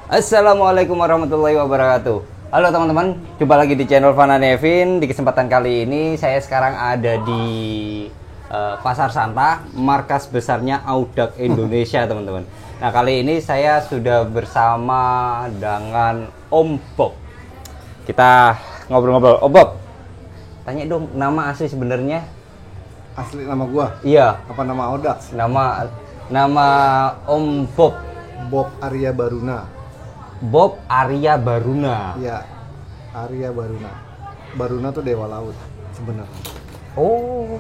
Assalamualaikum warahmatullahi wabarakatuh. Halo teman-teman, jumpa lagi di channel Fana Nevin. Di kesempatan kali ini saya sekarang ada di Pasar Santa, markas besarnya Audax Indonesia, teman-teman. Nah, kali ini saya sudah bersama dengan Om Bob. Kita ngobrol-ngobrol. Om Bob, tanya dong nama asli sebenarnya. Asli nama gua? Iya. Apa nama Audax? Nama Om Bob. Bob Arya Baruna. Bob Arya Baruna. Iya, Arya Baruna. Baruna tuh dewa laut sebenarnya. Oh,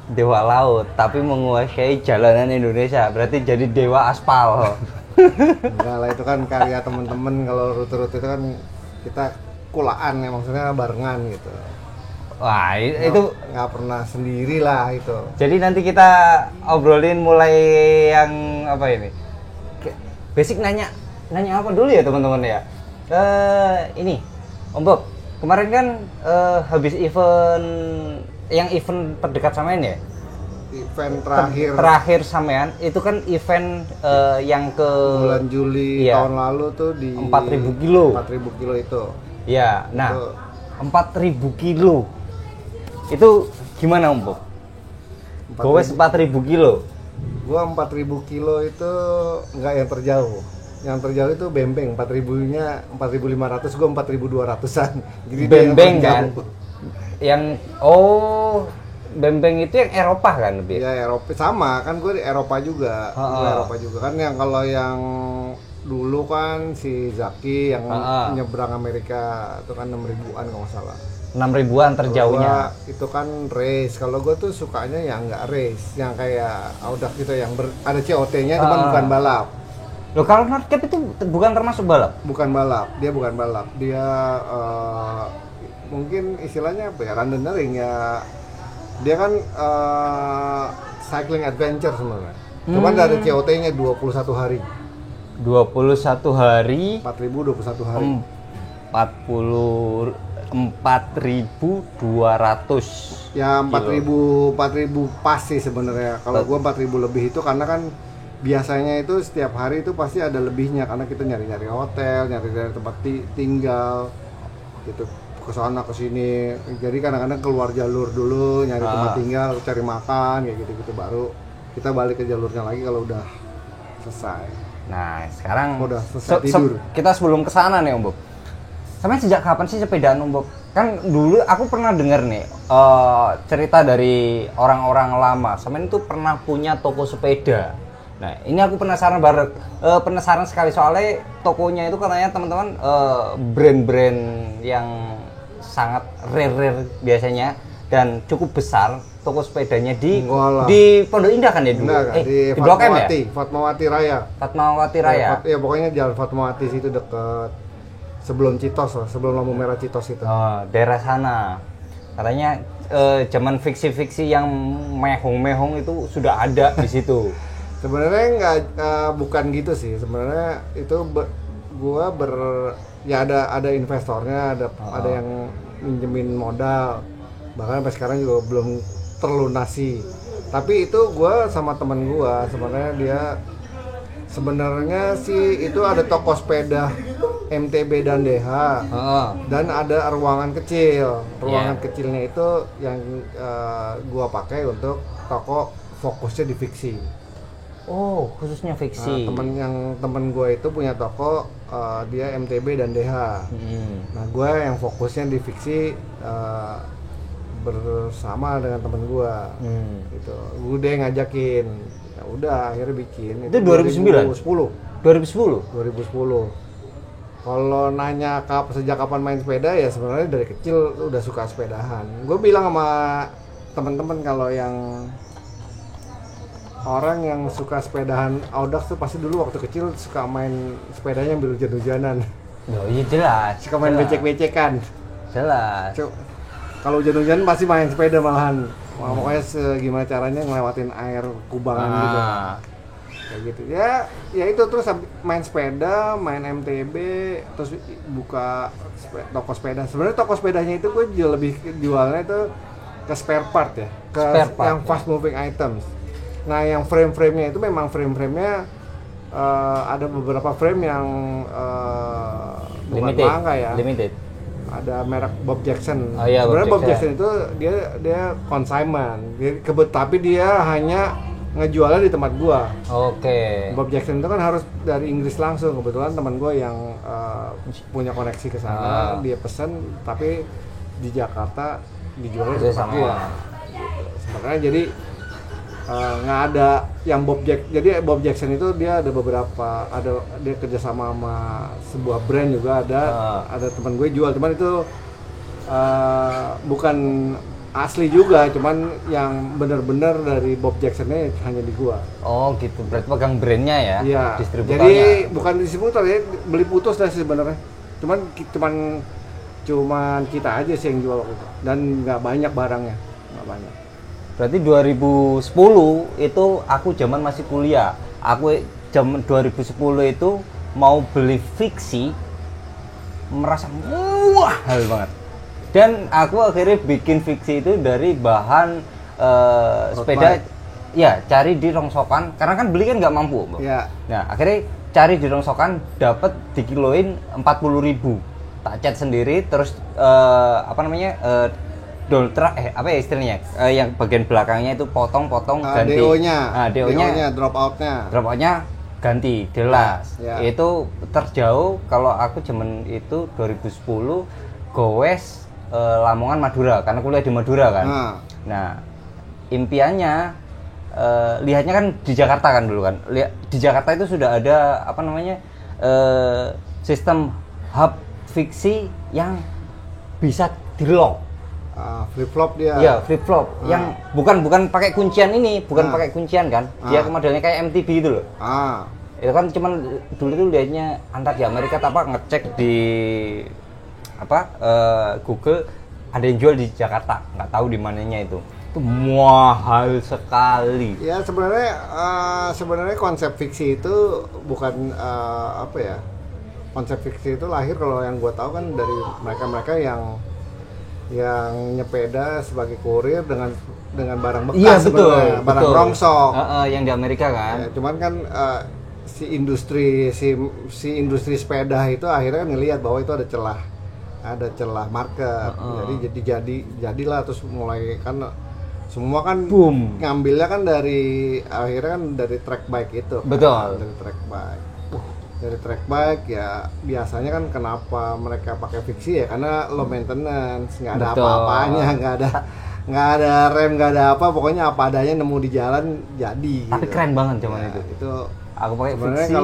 dewa laut, tapi menguasai jalanan Indonesia. Berarti jadi dewa aspal. Enggak lah, itu kan karya temen-temen. Kalau rute-rute itu kan kita kulaan ya, maksudnya barengan gitu. Wah, itu nggak pernah sendiri lah itu. jadi nanti kita obrolin mulai yang apa ini? Basic nanya apa dulu ya teman-teman ya? Ini, Om Bob, kemarin kan habis event terdekat sampean ya? Event terakhir sampean itu kan event yang ke bulan Juli iya, tahun lalu tuh di 4.000 kilo. 4.000 kilo itu. Ya, nah Itu 4.000 kilo itu gimana Om Bob? Gowes 4.000 kilo. Gua 4.000 kilo itu nggak yang terjauh. Yang terjauh itu Bembeng, 4.000-nya 4.500, gua 4.200-an. Jadi Bembeng kan? Bembeng itu yang Eropa kan lebih? Ya Eropa sama, kan gue di Eropa juga. Eropa juga kan, yang kalau yang dulu kan si Zaki yang nyebrang Amerika itu kan 6.000-an kalau nggak salah. 6.000-an terjauhnya. Itu kan race. Kalau gue tuh sukanya yang nggak race, yang kayak Audax gitu, yang ada COT-nya, cuman bukan balap. Loh, kalau Nordcap itu bukan termasuk balap? Bukan balap, dia bukan balap. Dia mungkin istilahnya apa ya, randonnering ya. Dia kan cycling adventure sebenarnya. Cuman ada COT-nya 21 hari. 21 hari. 4.021 hari. 4.200. Ya 4.000 pas sih sebenarnya. Kalau gua 4.000 lebih itu karena kan biasanya itu setiap hari itu pasti ada lebihnya, karena kita nyari-nyari hotel, nyari-nyari tempat tinggal gitu, ke sana ke sini. Jadi kadang-kadang keluar jalur dulu, nyari tempat tinggal, cari makan kayak gitu-gitu, baru kita balik ke jalurnya lagi kalau udah selesai. Nah, sekarang udah selesai tidur. Kita sebelum ke sana nih Om Bob. Sampai sejak kapan sih sepedaan Om Bob? Kan dulu aku pernah dengar nih cerita dari orang-orang lama. Sampai itu pernah punya toko sepeda. Nah, ini aku penasaran penasaran sekali, soalnya tokonya itu katanya teman-teman brand-brand yang sangat rare biasanya dan cukup besar toko sepedanya di Pondok Indah kan ya dulu? Di Blok M ya? Fatmawati Raya. Fatmawati Raya. Ya pokoknya jalan Fatmawati situ deket sebelum Citos lah, sebelum lampu merah Citos itu. Oh, daerah sana. Katanya zaman fiksi-fiksi yang mehong-mehong itu sudah ada di situ. Sebenarnya bukan gitu sih. Sebenarnya itu ya ada investornya, ada yang minjemin modal. Bahkan sampai sekarang juga belum terlunasi. Tapi itu gua sama teman gua, sebenarnya sih itu ada toko sepeda MTB dan DH. Dan ada ruangan kecil. Ruangan kecilnya itu yang gua pakai untuk toko, fokusnya di fiksi. Oh, khususnya fiksi. Temen gue itu punya toko, dia MTB dan DH. Nah, gue yang fokusnya di fiksi bersama dengan temen gue. Gitu. Gue udah ngajakin. Ya udah, akhirnya bikin. Itu 2009? 2010. Kalau nanya sejak kapan main sepeda, ya sebenarnya dari kecil udah suka sepedahan. Gue bilang sama teman-teman kalau yang orang yang suka sepedahan Audax tuh pasti dulu waktu kecil suka main sepedanya ambil hujan-hujanan. Oh iya, jelas. Suka main becek-becekan. Jelas. Kalau hujan-hujanan pasti main sepeda malahan. Pokoknya gimana caranya ngelewatin air kubangan gitu. Kayak gitu. Ya itu terus main sepeda, main MTB, terus buka toko sepeda. Sebenarnya toko sepedanya itu gue lebih jualnya itu ke spare part ya, yang fast moving items. Nah, yang frame-frame-nya itu memang frame-frame-nya ada beberapa frame yang bukan Limited. mangga ya. Limited. Ada merek Bob Jackson. Oh iya, Sebenarnya Bob Bob Jackson itu dia consignment. Tapi dia hanya ngejualnya di tempat gua. Oke. Bob Jackson itu kan harus dari Inggris langsung. Kebetulan teman gua yang punya koneksi ke sana, dia pesen tapi di Jakarta dijualnya di tempat sama gua. Sebenarnya jadi nggak ada yang jadi Bob Jackson itu dia ada beberapa, dia kerjasama sama sebuah brand juga, ada teman gue jual, cuman itu bukan asli juga, cuman yang benar-benar dari Bob Jacksonnya hanya di gua. Oh gitu, berarti pegang brandnya ya? Iya. Distributornya. Jadi bukan distributor ya, beli putus dah sih sebenarnya. Cuman kita aja sih yang jual waktu itu, dan nggak banyak barangnya, nggak banyak. Berarti 2010 itu aku zaman masih kuliah. Aku zaman 2010 itu mau beli fiksi, merasa mahal banget. Dan aku akhirnya bikin fiksi itu dari bahan sepeda. Ya, cari di rongsokan, karena kan beli kan nggak mampu, Bang. Ya. Nah, akhirnya cari di rongsokan, dapat dikiloin 40.000. Tak cat sendiri, terus doltra apa ya istilahnya, yang bagian belakangnya itu potong-potong ganti DO-nya drop outnya ganti jelas. Ya. Itu terjauh kalau aku zaman itu 2010 gowes Lamongan Madura, karena kuliah di Madura kan. Nah impiannya lihatnya kan di Jakarta kan dulu kan, di Jakarta itu sudah ada sistem hub fiksi yang bisa di lock. Flip flop dia. Iya, flip flop. Yang bukan pakai kuncian ini, pakai kuncian kan. Dia modelnya kayak MTB gitu loh. Itu kan cuman dulu tuh lihatnya antar di Amerika ngecek di Google ada yang jual di Jakarta, nggak tahu di mananya itu. Itu mahal sekali. Ya sebenarnya konsep fiksi itu bukan konsep fiksi itu lahir, kalau yang gue tahu kan dari mereka yang nyepeda sebagai kurir dengan barang bekas. Iya betul, barang rongsok. Yang di Amerika kan. Ya, cuman kan si industri sepeda itu akhirnya kan ngelihat bahwa itu ada celah market. Jadilah terus mulai kan semua kan boom, ngambilnya kan dari track bike itu. Betul. Dari track bike. Dari track bike ya biasanya kan kenapa mereka pakai fiksi ya karena low maintenance, nggak ada apa-apanya, nggak ada rem, nggak ada apa, pokoknya apa adanya nemu di jalan jadi. Tapi gitu. keren banget zaman itu. Itu aku pakai sebenarnya fiksi.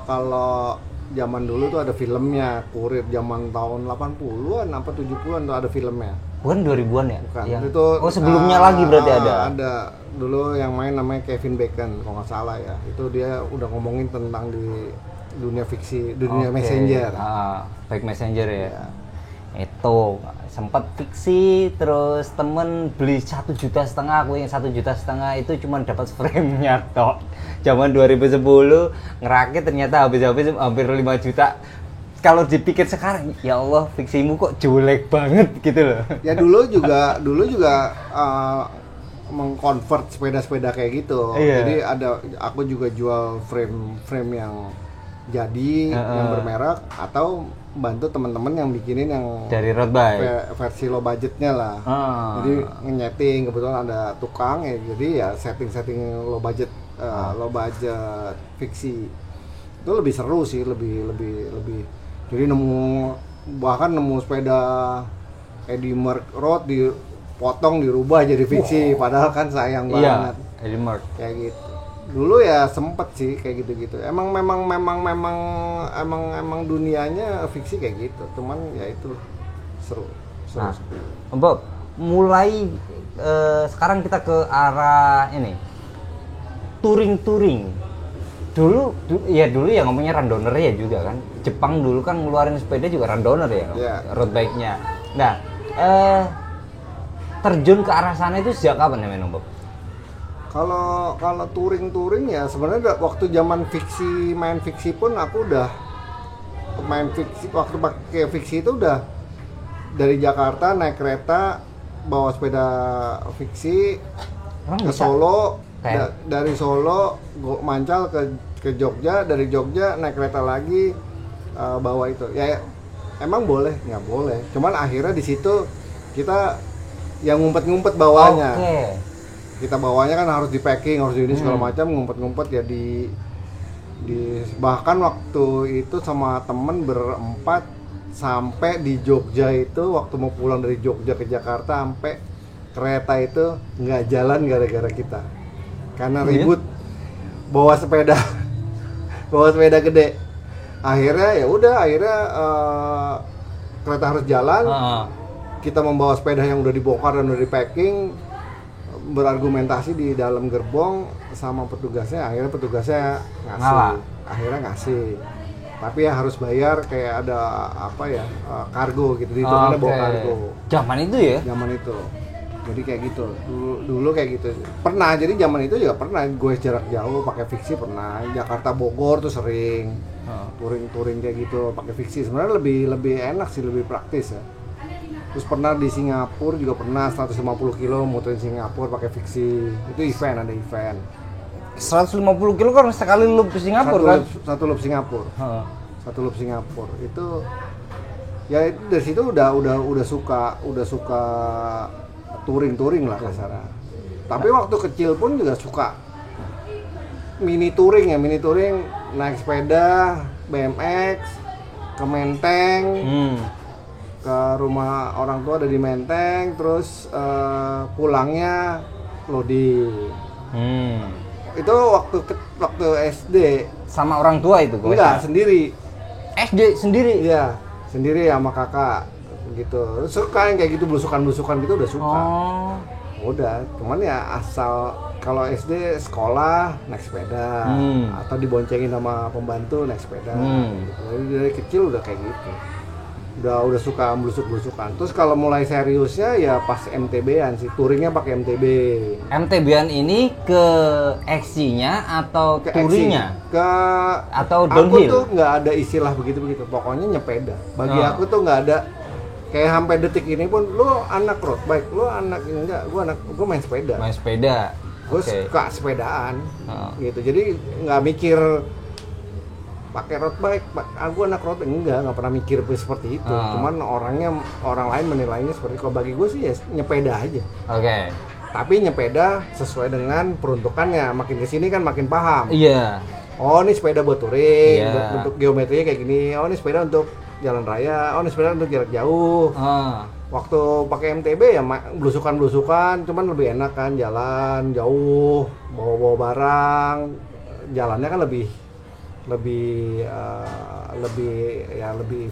Kalau zaman dulu tuh ada filmnya, kurir zaman tahun 80-an apa 70-an tuh ada filmnya. Bukan 2000-an ya? Bukan. Yang... Itu sebelumnya lagi berarti ada. Ada. Dulu yang main namanya Kevin Bacon kalau nggak salah ya. Itu dia udah ngomongin tentang di dunia fiksi, dunia messenger. Baik messenger ya. Itu sempat fiksi, terus temen beli 1,5 juta, aku yang 1,5 juta itu cuma dapat frame-nya tok. Zaman 2010 ngerakit ternyata habis-habis hampir 5 juta. Kalau dipikir sekarang, ya Allah, fiksimu kok jelek banget gitu loh. Ya dulu juga mengkonvert sepeda-sepeda kayak gitu. Iya. Jadi aku juga jual frame yang jadi yang bermerek, atau bantu teman-teman yang bikinin yang dari road bike versi low budgetnya lah. Jadi nyeting, kebetulan ada tukang ya, jadi ya setting low budget fiksi itu lebih seru sih, lebih jadi bahkan nemu sepeda Eddie Merckx road dipotong dirubah jadi fiksi, padahal kan sayang banget. Eddie Merckx kayak gitu. Dulu ya sempet sih kayak gitu-gitu. Emang dunianya fiksi kayak gitu. Cuman ya itu seru. Nah, Bob, mulai sekarang kita ke arah ini touring. Dulu ya ngomongnya rundoner ya juga kan. Jepang dulu kan ngeluarin sepeda juga rundoner ya, road bike-nya. Nah, terjun ke arah sana itu sejak kapan ya, Bob? Kalau touring ya sebenarnya waktu zaman main fiksi pun aku udah main fiksi, waktu pakai fiksi itu udah dari Jakarta naik kereta bawa sepeda fiksi ke Solo, dari Solo mancal ke Jogja, dari Jogja naik kereta lagi bawa itu. Ya emang boleh, nggak boleh. Cuman akhirnya di situ kita yang ngumpet-ngumpet bawanya. Kita bawanya kan harus di packing, harus ini segala macam, ngumpet-ngumpet ya di bahkan waktu itu sama temen berempat sampai di Jogja itu, waktu mau pulang dari Jogja ke Jakarta sampai kereta itu nggak jalan gara-gara kita karena ribut bawa sepeda gede. Akhirnya ya udah, kereta harus jalan. Kita membawa sepeda yang udah dibongkar dan udah di packing, berargumentasi di dalam gerbong sama petugasnya. Akhirnya petugasnya ngasih, tapi ya harus bayar, kayak ada apa ya, kargo gitu, dihitungannya bawa kargo. Zaman itu ya? Zaman itu. Jadi kayak gitu. Dulu kayak gitu. Pernah, jadi zaman itu juga pernah gue jarak jauh pakai fiksi, pernah. Jakarta Bogor tuh sering. Touring kayak gitu pakai fiksi. Sebenarnya lebih enak sih, lebih praktis ya. Terus pernah di Singapura juga pernah 150 kilo muterin Singapura pakai fiksi. Itu event, ada event. 150 kilo kan sekali loop ke Singapura kan? Satu loop Singapura. Satu loop Singapura. Itu ya dari situ udah suka touring lah kasarnya. Tapi waktu kecil pun juga suka mini touring naik sepeda, BMX, ke Menteng. Ke rumah orang tua ada di Menteng, terus pulangnya loading. Itu waktu SD. Sama orang tua itu? Enggak, sendiri. SD sendiri? Iya, sendiri sama kakak gitu. Suka yang kayak gitu, belusukan gitu udah suka. Udah, cuman ya asal kalau SD sekolah naik sepeda atau diboncengin sama pembantu naik sepeda. Gitu. Jadi dari kecil udah kayak gitu. Udah suka belusuk-belusukan. Terus kalau mulai seriusnya ya pas MTB-an sih, touringnya pakai MTB. MTB-an ini ke XC-nya atau ke touringnya? Atau Aku downhill? tuh nggak ada istilah begitu-begitu. Pokoknya nyepeda. Bagi aku tuh nggak ada kayak sampai detik ini pun lu anak road bike, lu anak enggak, gua main sepeda. Main sepeda. Gue suka sepedaan. Gitu. Jadi nggak mikir pakai road bike, aku anak road nggak pernah mikir seperti itu. Cuman orang lain menilainya seperti itu. Kalau bagi gue sih ya nyepeda aja. Tapi nyepeda sesuai dengan peruntukannya. Makin kesini kan makin paham. Iya. Oh ini sepeda buat touring, untuk geometrinya kayak gini. Oh ini sepeda untuk jalan raya. Oh ini sepeda untuk jarak jauh. Waktu pakai MTB ya belusukan, cuman lebih enak kan, jalan jauh, bawa barang, jalannya kan lebih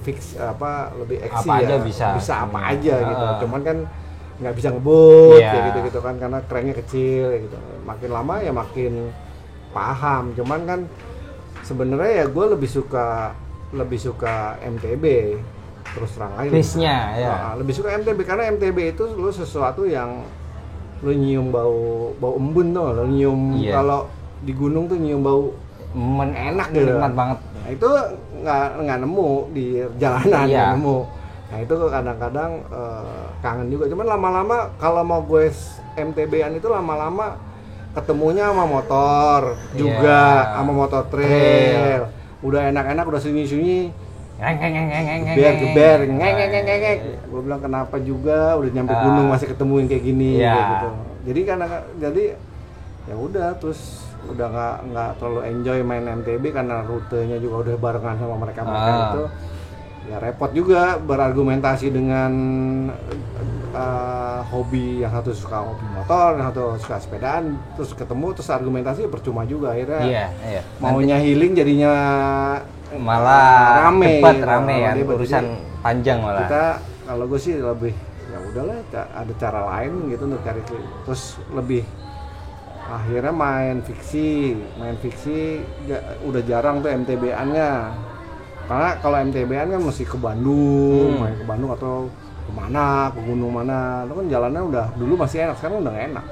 fix, lebih eksi apa ya, aja bisa apa aja gitu. Cuman kan nggak bisa ngebut kayak gitu kan, karena kerennya kecil gitu. Makin lama ya makin paham. Cuman kan sebenarnya ya gue lebih suka MTB, terus terang aja. Bisnya ya. Lebih suka MTB karena MTB itu lu sesuatu yang lu nyium bau embun tuh, lu nyium kalau di gunung tuh nyium bau enak gitu, nikmat banget. Nah, itu nggak nemu di jalanan, nggak nemu. Nah itu kadang-kadang kangen juga. Cuman lama-lama kalau mau gue MTB-an itu lama-lama ketemunya sama motor juga, sama motor trail. Udah enak-enak, udah sunyi-sunyi, geber, gue bilang kenapa juga udah nyampe gunung masih ketemu yang kayak gini, kayak gitu. Jadi ya udah, terus udah nggak terlalu enjoy main MTB karena rutenya juga udah barengan sama mereka itu. Ya repot juga berargumentasi dengan hobi, yang satu suka hobi motor, yang satu suka sepedaan, terus ketemu terus argumentasi percuma juga akhirnya. Maunya healing jadinya malah rame ya, urusan jadi, panjang malah. Kita kalau gue sih lebih ya udahlah, ada cara lain gitu untuk cari, terus lebih akhirnya main fiksi udah jarang tuh MTB-annya. Karena kalau MTB-an kan mesti ke Bandung, main ke Bandung atau kemana, ke gunung mana. Itu kan jalannya udah dulu masih enak, sekarang udah nggak enak.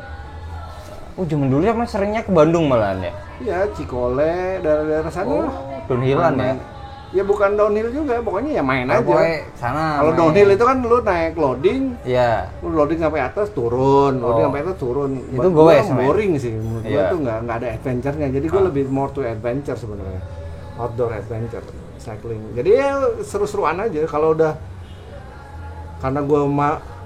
Oh, zaman dulu seringnya ke Bandung malahan ya? Iya, Cikole, daerah-daerah sana. Downhillan ya? Ya bukan downhill juga, pokoknya ya main aja. Pokoknya sana. Kalau main. downhill itu kan lu naik loading, Iya. lu loading sampai atas turun, loading Oh. sampai atas turun. Itu Gua goes, men. boring sih, menurut gua Iya. tuh nggak ada adventure-nya. Jadi gua lebih more to adventure sebenarnya, outdoor adventure, cycling. Jadi ya seru-seruan aja. Kalau udah, karena gua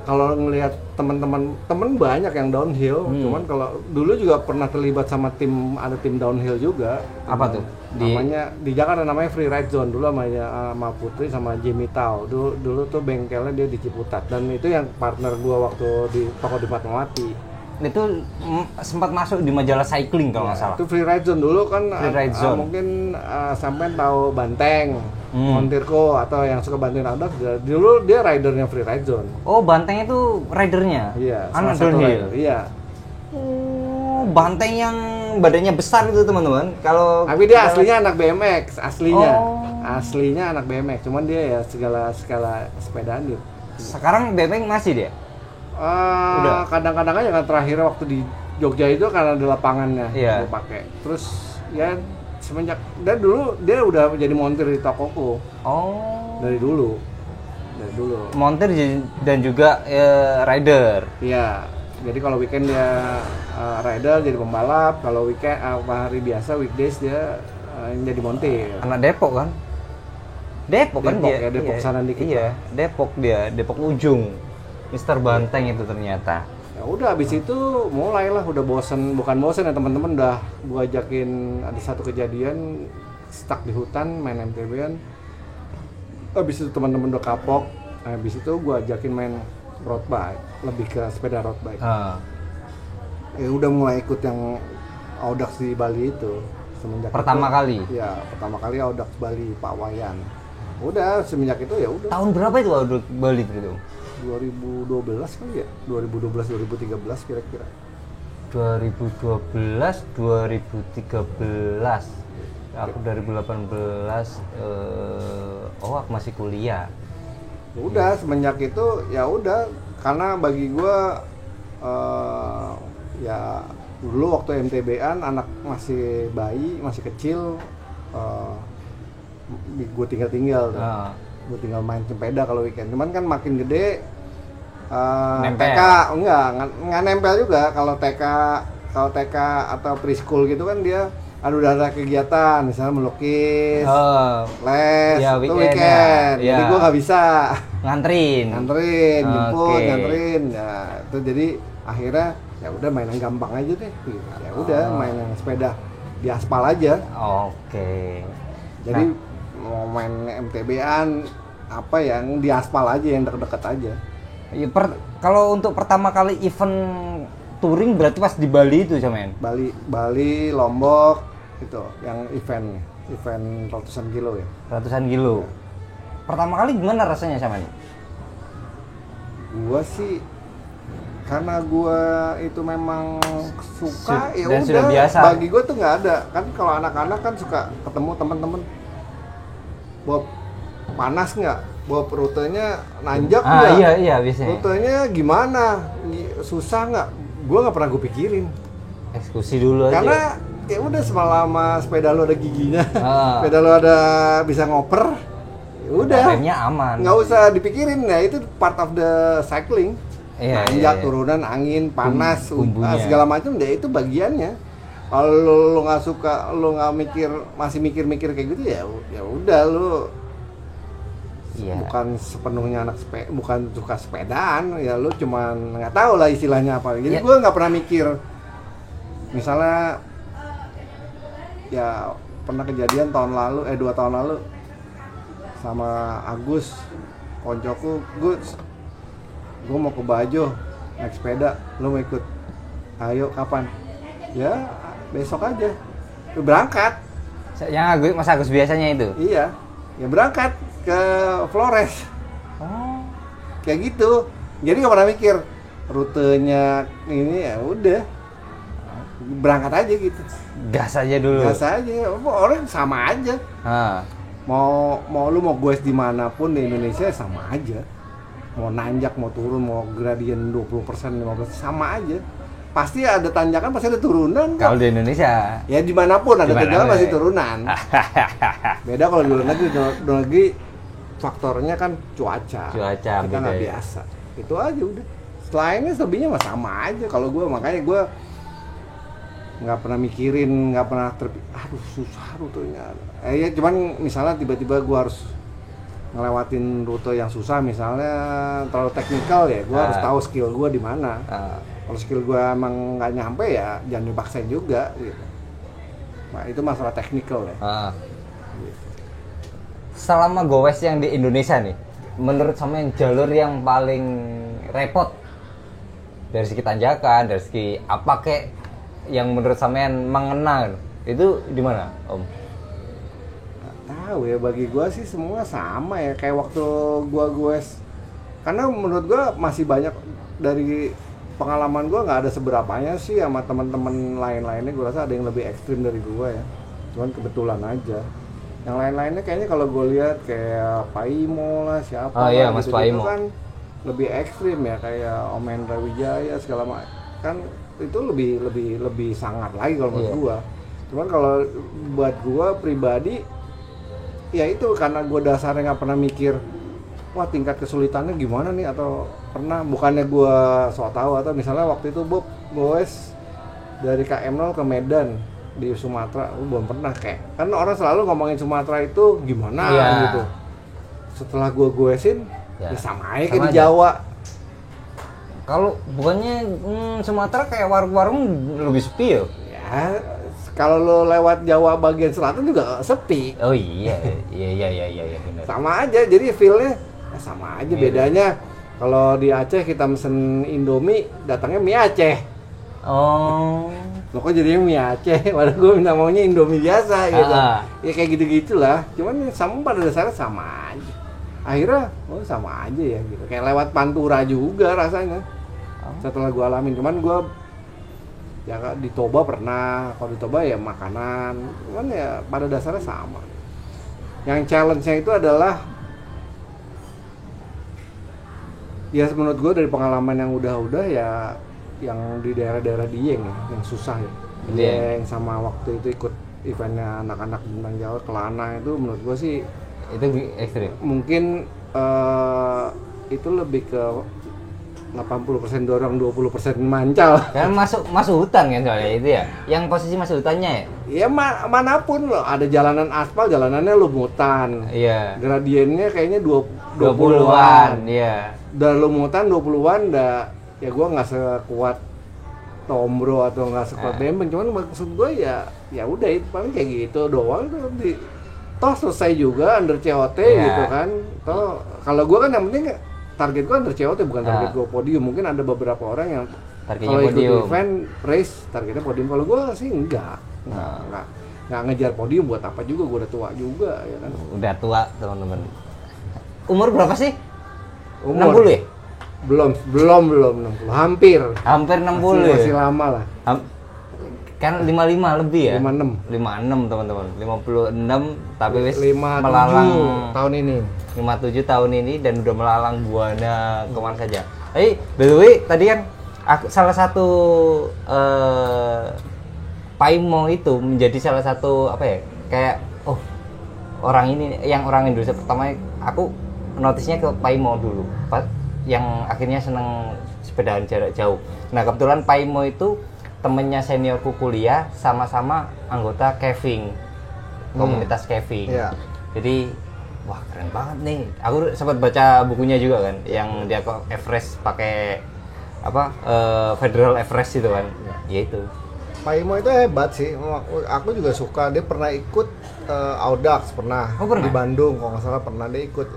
kalau ngelihat temen banyak yang downhill, cuman kalau dulu juga pernah terlibat sama ada tim downhill juga. Apa tuh? Namanya di Jakarta namanya Free Ride Zone, dulu sama Putri sama Jimmy Tao. Dulu tuh bengkelnya dia di Ciputat, dan itu yang partner gua waktu di toko di Fatmawati. Itu sempat masuk di majalah cycling kalau nggak salah. Itu Free Ride Zone dulu kan. Free Ride Zone. Mungkin sampean tahu Banteng, Montirko, atau yang suka bantuin Audax. Dulu dia ridernya Free Ride Zone. Oh, Banteng itu ridernya? Iya, Anak salah satu downhill? rider. Iya. Oh, Banteng yang badannya besar itu teman-teman. Kalau Tapi dia aslinya anak BMX, aslinya. Oh. Aslinya anak BMX, cuman dia ya segala sepedaan dia. sekarang BMX masih dia? Udah. Kadang-kadang aja kan terakhir waktu di Jogja itu karena ada lapangannya Iya. dia pakai. Terus ya semenjak dulu dia udah jadi montir di tokoku Oh. dari dulu. Montir dan juga rider. Iya. Jadi kalau weekend dia rider jadi pembalap, kalau weekend hari biasa weekdays dia jadi montir. Anak Depok kan? Depok kan Depok dia? ya, Depok Iya. sana dikit Iya, Depok dia, Depok ujung. Mister Banteng itu ternyata. Ya udah abis itu mulailah udah bukan bosen ya teman-teman, udah gua ajakin ada satu kejadian stuck di hutan main MTB-an. Abis itu teman-teman udah kapok, abis itu gua ajakin main road bike, lebih ke sepeda road bike. Ya udah mulai ikut yang Audax di Bali itu semenjak Pertama itu, kali? Ya pertama kali Audax Bali Pak Wayan. Udah semenjak itu ya udah. Tahun berapa itu waktu Bali itu? 2012 kali ya, 2012 2013 kira-kira. 2012 2013. Aku 2018 aku masih kuliah. Ya udah semenjak itu ya udah, karena bagi gua ya dulu waktu MTB-an anak masih bayi, masih kecil, gue tinggal tuh. Gue tinggal main sepeda kalau weekend. Cuman kan makin gede, Nempel. TK nggak nempel juga. Kalau TK atau preschool gitu kan dia udah ada kegiatan, misalnya melukis, les, ya, itu weekend weekend. ya. Jadi gue nggak bisa nganterin, jemput, Oke. nganterin. Ya itu jadi akhirnya ya udah main yang gampang aja deh. Ya udah main yang sepeda di aspal aja. Oke. Jadi mau main MTB-an apa yang di aspal aja, yang deket-deket aja. Ya, kalau untuk pertama kali event touring berarti pas di Bali itu men? Bali, Lombok itu yang event ratusan kilo ya. Ratusan kilo. Pertama kali gimana rasanya men? Gua sih karena gua itu memang suka, ya Dan sudah udah. biasa. Bagi gua tuh nggak ada kan, kalau anak-anak kan suka ketemu teman-teman, Bob panas nggak, Bob rutenya nanjak nggak, Iya biasanya. rutenya gimana, susah nggak. Gua nggak pernah gue pikirin, Eksekusi dulu aja. karena ya udah selama sepeda lo ada giginya, Ah. sepeda lo ada bisa ngoper, ya udah Remnya aman. nggak usah dipikirin. Ya itu part of the cycling. Iya, Nanjak, iya. turunan, angin, panas, Bumbunya. segala macam, deh itu bagiannya. Kalau lo nggak suka, lo nggak masih mikir kayak gitu, ya udah lo Iya. bukan sepenuhnya bukan suka sepedaan, ya lo cuman nggak tahu lah istilahnya apa. Jadi Ya. gue nggak pernah mikir, misalnya ya pernah kejadian 2 tahun lalu sama Agus, koncoku, gue mau ke Bajo naik sepeda, lo mau ikut? Ayo, kapan? Ya besok aja. Berangkat. Yang Mas Agus biasanya itu. Iya, ya berangkat ke Flores. Oh. Kayak gitu. Jadi nggak pernah mikir rutenya ini, ya udah berangkat aja gitu. Gas aja dulu. Biasa aja. Orang sama aja. Mau lu mau goes dimanapun di Indonesia sama aja. Mau nanjak, mau turun, mau gradien 20%, 15%, sama aja. pasti ada tanjakan, pasti ada turunan. Kalau di Indonesia. Ya dimanapun ada tanjakan pasti ya. turunan. Beda kalau di luar negeri, di luar negeri faktornya kan cuaca. Cuaca kita nggak ya. biasa. Itu aja udah. Selainnya selebihnya mah sama aja. Kalau gue makanya gue nggak pernah mikirin, nggak pernah aduh susah rutenya. Ya cuman misalnya tiba-tiba gue harus ngelewatin rute yang susah, misalnya terlalu teknikal ya, gue harus tahu skill gue di mana. Kalau skill gue emang nggak nyampe ya jangan dipaksain juga gitu. Nah itu masalah teknikal ya. Selama goes yang di Indonesia nih, menurut sampean jalur yang paling repot dari segi tanjakan, dari segi apa kek yang menurut sampean mengena itu di mana, Om? Nggak tahu ya, bagi gue sih semua sama ya, kayak waktu gue goes, karena menurut gue masih banyak dari pengalaman gue nggak ada seberapanya sih sama teman-teman lain-lainnya. Gue rasa ada yang lebih ekstrim dari gue ya, cuman kebetulan aja. Yang lain-lainnya kayaknya kalau gue lihat kayak Paimo lah, siapa iya, Mas gitu, Paimo kan lebih ekstrim ya, kayak Om Hendra Wijaya segala macam kan, itu lebih sangat lagi kalau menurut gua. Cuman kalau buat gua pribadi ya itu karena gua dasarnya nggak pernah mikir wah tingkat kesulitannya gimana nih, atau pernah, bukannya gua sok tahu, atau misalnya waktu itu Bob goes dari KM0 ke Medan di Sumatera, belum pernah, kayak kan orang selalu ngomongin Sumatera itu gimana gitu. Setelah gua goesin ya sama aja kayak di Jawa. Kalau bukannya Sumatera kayak warung-warung lebih sepi ya? Ya, kalau lo lewat Jawa bagian selatan juga sepi. Oh iya benar. Sama aja, jadi feel-nya ya sama aja. Bedanya kalau di Aceh kita mesen Indomie, datangnya mie Aceh. Oh. Lo kok jadinya mie Aceh? Padahal gue minta maunya Indomie biasa gitu. Ya kayak gitu-gitulah. Cuman sama pada dasarnya sama aja. Akhirnya sama aja ya gitu, kayak lewat Pantura juga rasanya. Setelah gue alamin, cuman gue ya di Toba pernah, kalau di Toba ya makanan, cuman ya pada dasarnya sama. Yang challenge-nya itu adalah ya menurut gue dari pengalaman yang udah ya, yang di daerah-daerah Dieng ya, yang susah ya. Dieng sama waktu itu ikut eventnya anak-anak Bintang Jawa Kelana, itu menurut gue sih itu ekstrim. Mungkin itu lebih ke 80% dorong, 20% mancal. Kan masuk hutan kan soalnya itu ya. Yang posisi masuk hutannya ya? Ya manapun loh, ada jalanan aspal, jalanannya lumutan. Iya. Gradiennya kayaknya 20-an, iya. Udah lumutan 20-an ya gua nggak sekuat Tombro atau nggak sekuat Bembeng, cuman maksud gua ya udah itu paling kayak gitu doang itu toh selesai juga under COT gitu kan. Toh kalau gue kan yang penting target gue under COT, bukan target gue podium. Mungkin ada beberapa orang yang kalau ikut event race targetnya podium. Kalau gue sih enggak ngejar podium, buat apa juga, gue udah tua juga ya kan. Udah tua teman-teman. Umur berapa sih? Umur 60 ya? Belum 60, hampir 60 masih lama lah. Kan 55 lebih ya? 56 teman-teman, 56 tapi wis 57 melalang tahun ini, 57 tahun ini dan udah melalang buana kemana saja. By the way, tadi kan salah satu Paimo itu menjadi salah satu apa ya, kayak orang ini, yang orang Indonesia pertama aku notisnya ke Paimo dulu, yang akhirnya seneng sepedaan jarak jauh. Nah kebetulan Paimo itu temennya seniorku kuliah, sama-sama anggota caving, komunitas caving. Jadi wah keren banget nih. Aku sempat baca bukunya juga kan, yang dia kok Everest pakai apa Federal Everest itu kan. Ya itu. Paimo itu hebat sih. Aku juga suka. Dia pernah ikut Audax pernah. Pernah Di Bandung kalau nggak salah pernah dia ikut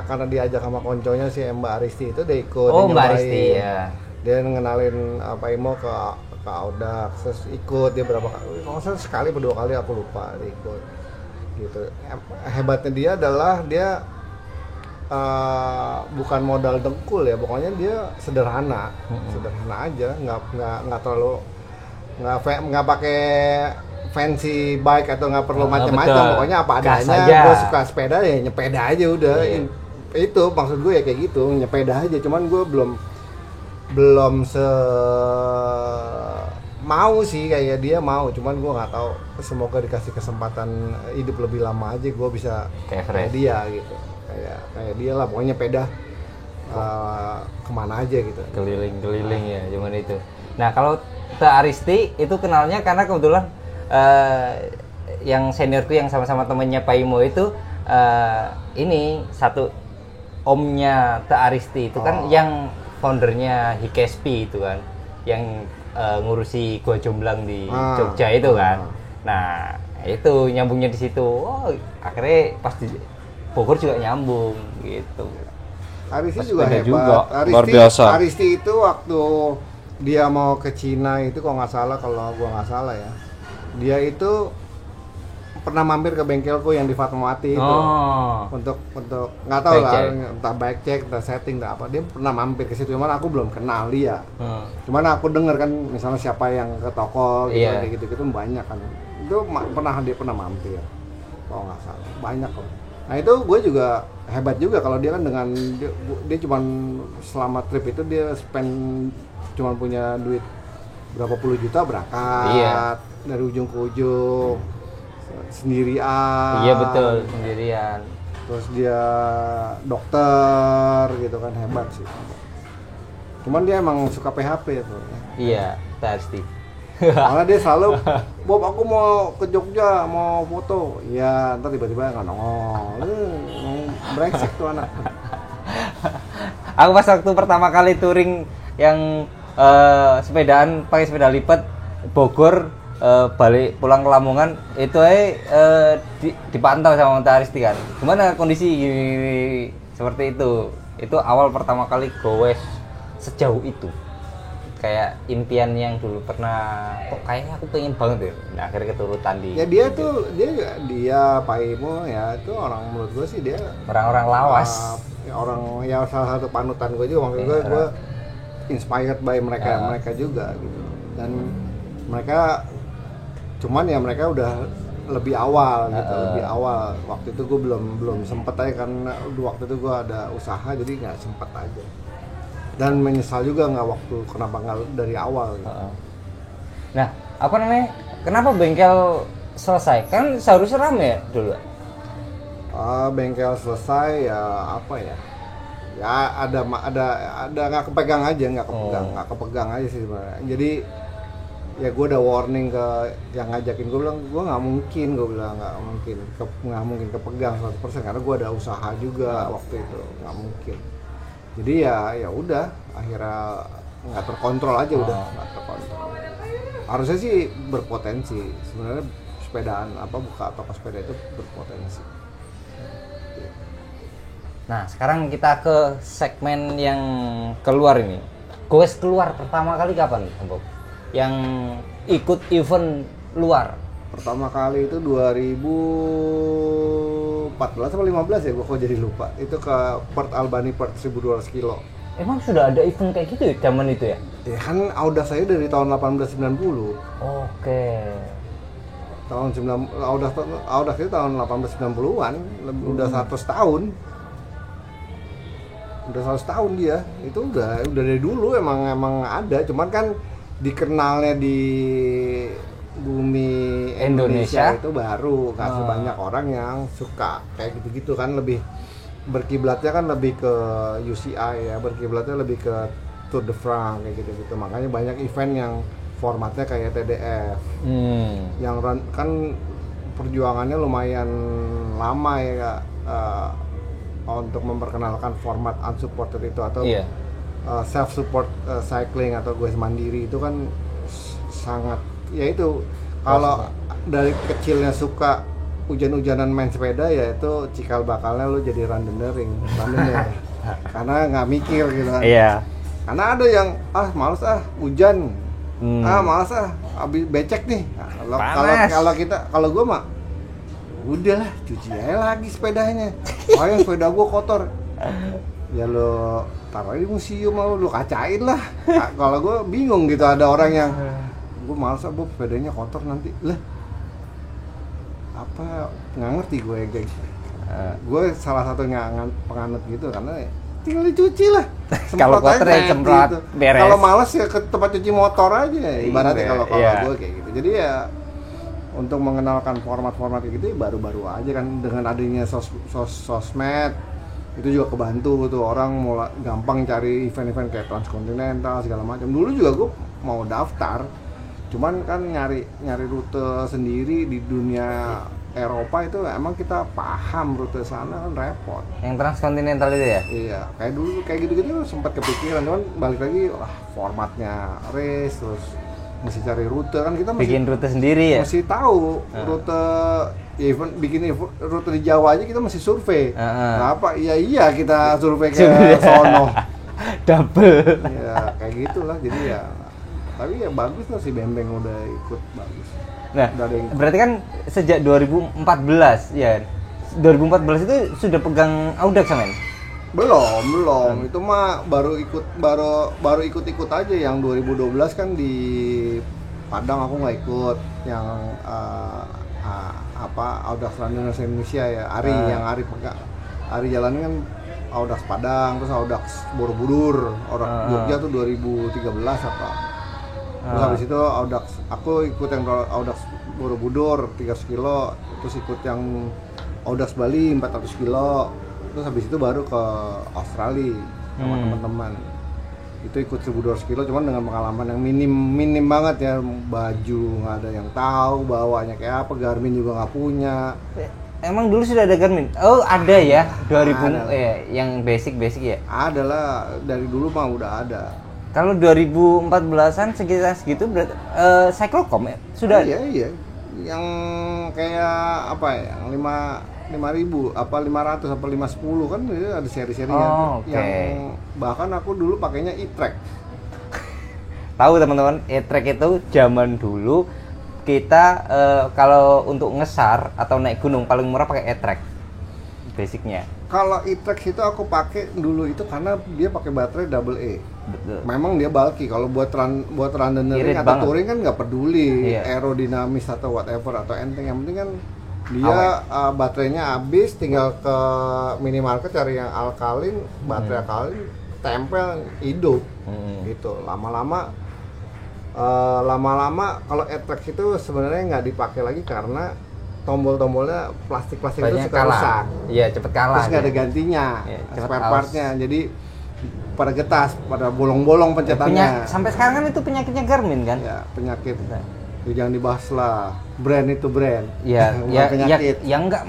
karena diajak sama konconya si Mbak Aristi itu dia ikut. Mbak Aristi ya. Dia ngenalin Paimo ke Audax, terus ikut dia berapa kali, kalau saya sekali atau 2 kali aku lupa dia ikut gitu. Hebatnya dia adalah dia bukan modal dengkul ya, pokoknya dia sederhana aja, nggak terlalu nggak pakai fancy bike atau nggak perlu macam-macam, pokoknya apa adanya. Gue suka sepeda ya nyepeda aja udah. Itu maksud gue ya kayak gitu, nyepeda aja. Cuman gue belum belum mau sih, kayak dia mau, cuman gue nggak tahu, semoga dikasih kesempatan hidup lebih lama aja, gue bisa kayak dia gitu, kayak dia lah pokoknya peda kemana aja gitu, keliling ya cuman itu. Nah kalau Teh Aristi itu kenalnya karena kebetulan yang seniorku yang sama-sama temennya Pak Imo itu ini satu omnya Teh Aristi itu kan yang foundernya Hikespi itu kan, yang ngurusi Gua Jomblang di Jogja itu kan. Nah itu nyambungnya di situ. Oh akhirnya pas di Bogor juga nyambung gitu. Aristi juga hebat juga. Aristi, Luar biasa. Aristi itu waktu dia mau ke Cina itu kalau gua nggak salah ya, dia itu pernah mampir ke bengkelku yang di Fatmawati itu untuk nggak tahu lah, entah bike check, entah setting, entah apa, dia pernah mampir ke situ, cuman aku belum kenal dia. Cuman aku denger kan misalnya siapa yang ke toko gitu, kayak gitu banyak kan, itu dia pernah mampir kalau nggak salah, banyak kok. Nah itu gue juga hebat juga kalau dia kan dengan dia cuman selama trip itu dia cuman punya duit berapa puluh juta berangkat dari ujung ke ujung sendirian. Iya betul, sendirian. Terus dia dokter gitu kan, hebat sih. Cuman dia emang suka PHP tuh. Iya, pasti. Malah dia selalu, Bob aku mau ke Jogja mau foto. Iya, ntar tiba-tiba nggak nongol. Brengsek tuh anak. Aku pas waktu pertama kali touring yang sepedaan pakai sepeda lipat Bogor, balik pulang ke Lamongan itu dipantau sama Teh Aristi kan. Gimana kondisi gini, seperti itu. Itu awal pertama kali goes sejauh itu. Kayak impian yang dulu pernah, kok kayaknya aku pengen banget ya. Nah, akhirnya keturutan di. Ya dia tuh dia Pak Imo ya, itu orang menurut gue sih dia orang-orang lawas. Orang ya salah satu panutan gue juga, maksud gue inspired by mereka juga gitu. Dan mereka cuman ya mereka udah lebih awal gitu, lebih awal. Waktu itu gue belum sempet aja karena waktu itu gue ada usaha jadi nggak sempet aja. Dan menyesal juga kenapa nggak dari awal gitu. Nah, apa namanya? Kenapa bengkel selesai? Kan seharusnya rame ya dulu. Bengkel selesai ya apa ya? Ya ada nggak kepegang aja, nggak kepegang aja sih sebenarnya. Jadi ya gue udah warning ke yang ngajakin, gue bilang nggak mungkin kepegang 100% karena gue ada usaha juga waktu itu, nggak mungkin. Jadi ya udah akhirnya nggak terkontrol aja, udah nggak terkontrol. Harusnya sih berpotensi sebenarnya, sepedaan buka toko sepeda itu berpotensi. Nah sekarang kita ke segmen yang keluar ini. Goes keluar pertama kali kapan Bob? Yang ikut event luar pertama kali itu 2014 atau 15 ya, gue kok jadi lupa. Itu ke Port Albany, Port 1200 kilo. Emang sudah ada event kayak gitu ya zaman itu ya? Ya kan Audax saya dari tahun 1890. Oke. Audax itu tahun 1890-an, udah 100 tahun. Udah 100 tahun dia. Itu udah dari dulu emang ada, cuman kan dikenalnya di bumi Indonesia itu baru, nggak sebanyak orang yang suka kayak gitu-gitu kan, lebih berkiblatnya kan lebih ke UCI ya, berkiblatnya lebih ke Tour de France kayak gitu-gitu. Makanya banyak event yang formatnya kayak TDF, yang kan perjuangannya lumayan lama ya untuk memperkenalkan format unsupported itu atau self-support cycling atau goes mandiri itu kan sangat, ya itu kalau dari kecilnya suka hujan-hujanan main sepeda ya itu cikal bakalnya lu jadi randoneering karena nggak mikir gitu kan. Karena ada yang males hujan, males habis becek nih. Kalau gue mah udahlah cuci aja lagi sepedanya, sepeda gue kotor ya lo taruh di museum, lo kacain lah. Kalau gue bingung gitu, ada orang yang gue malas sepedanya kotor nanti lah, nggak ngerti gue kayak gue salah satunya penganut gitu, karena tinggal dicuci lah. Kalau kotor ya semprot, beres. Kalau males ya ke tempat cuci motor aja ibaratnya kalau Iya. gue kayak gitu. Jadi ya untuk mengenalkan format-format kayak gitu ya baru-baru aja kan, dengan adanya sosmed itu juga kebantu tuh, orang mulai gampang cari event-event kayak Transkontinental segala macam. Dulu juga gue mau daftar, cuman kan nyari rute sendiri di dunia Eropa itu emang kita paham rute sana kan repot. Yang transkontinental itu ya? Iya, kayak dulu kayak gitu-gitu sempat kepikiran, cuman balik lagi wah formatnya race, terus mesti cari rute kan, kita Bikin rute sendiri ya? mesti tahu rute, even bikin rute di Jawa aja kita mesti survei. Kenapa? Iya kita survei ke sono. Double. Ya kayak gitulah, jadi ya tapi ya bagus lah si Bembeng udah ikut bagus. Nah, Udah ada yang- berarti kan sejak 2014 ya. 2014 itu sudah pegang Audax men? Belum. Itu mah baru ikut aja. Yang 2012 kan di Padang aku nggak ikut. Yang Audax Runners Indonesia ya. Yang Ari pegang. Ari jalanin kan Audax Padang, terus Audax Borobudur, orang Jogja tuh 2013 apa. Terus habis itu aku ikut yang Audax Borobudur 300 kilo, terus ikut yang Audax Bali 400 kilo, terus habis itu baru ke Australia sama teman-teman. Itu ikut 1200 kilo, cuman dengan pengalaman yang minim banget ya, baju nggak ada yang tahu, bawanya kayak apa, Garmin juga nggak punya. Emang dulu sudah ada Garmin? Oh ada ya, 2000 Ada. yang basic ya? Ada lah, dari dulu mah udah ada. Kalau 2014an segitu berarti Cyclocom ya? Sudah ada? Iya. Yang kayak apa ya, yang 5.000 apa 500 apa 510 kan ada seri-serinya. Oh, oke. Yang bahkan aku dulu pakainya e-track. Tahu teman-teman, e-track itu zaman dulu kita kalau untuk ngesar atau naik gunung paling murah pakai e-track basicnya. Kalau e-track itu aku pakai dulu itu karena dia pakai baterai double E. Betul. Memang dia bulky. Kalau buat running Irit atau banget. touring kan nggak peduli Iya. aerodinamis atau whatever atau enteng. Yang penting kan dia baterainya habis, tinggal ke minimarket cari yang alkalin, baterai alkalin, tempel hidup. Gitu. Lama-lama kalau e-track itu sebenarnya nggak dipakai lagi karena tombol-tombolnya plastik-plastik itu Banyak suka kalah. rusak. Iya, cepet kalah. Terus nggak ada dia. gantinya, Iya, cepet spare aus. partnya. Jadi pada getas, pada bolong-bolong pencetannya. Sampai sekarang kan itu penyakitnya Garmin kan? Ya, penyakit. Ya, jangan dibahas lah. Brand itu brand. Iya, Bukan ya, penyakit. ya enggak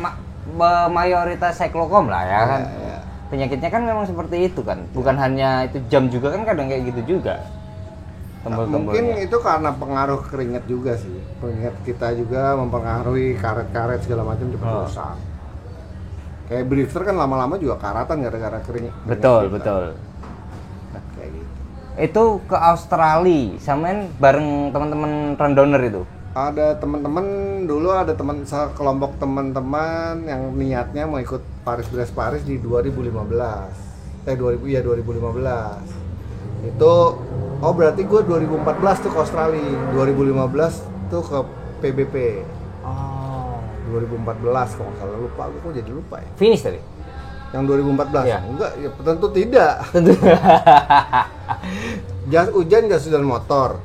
mayoritas Cyclocom lah ya kan. Ya. Penyakitnya kan memang seperti itu kan. Bukan hanya itu, jam juga kan kadang kayak gitu juga. Tombol-tombolnya. Mungkin itu karena pengaruh keringat juga sih. Keringat kita juga mempengaruhi karet-karet segala macam cepat rusak. Kayak drifter kan lama-lama juga karatan gara-gara keringat. Betul. Kayak gitu. Itu ke Australia, samain bareng teman-teman randonner itu. Ada teman-teman dulu, ada kelompok teman-teman yang niatnya mau ikut Paris-Brest Paris di 2015. 2015. Itu berarti gue 2014 tuh ke Australia, 2015 tuh ke PBP. 2014 kalau nggak salah, lupa gue kok jadi lupa ya. Finish tadi. Yang 2014? Iya. Enggak, ya tentu tidak. Jas hujan, jas hujan motor.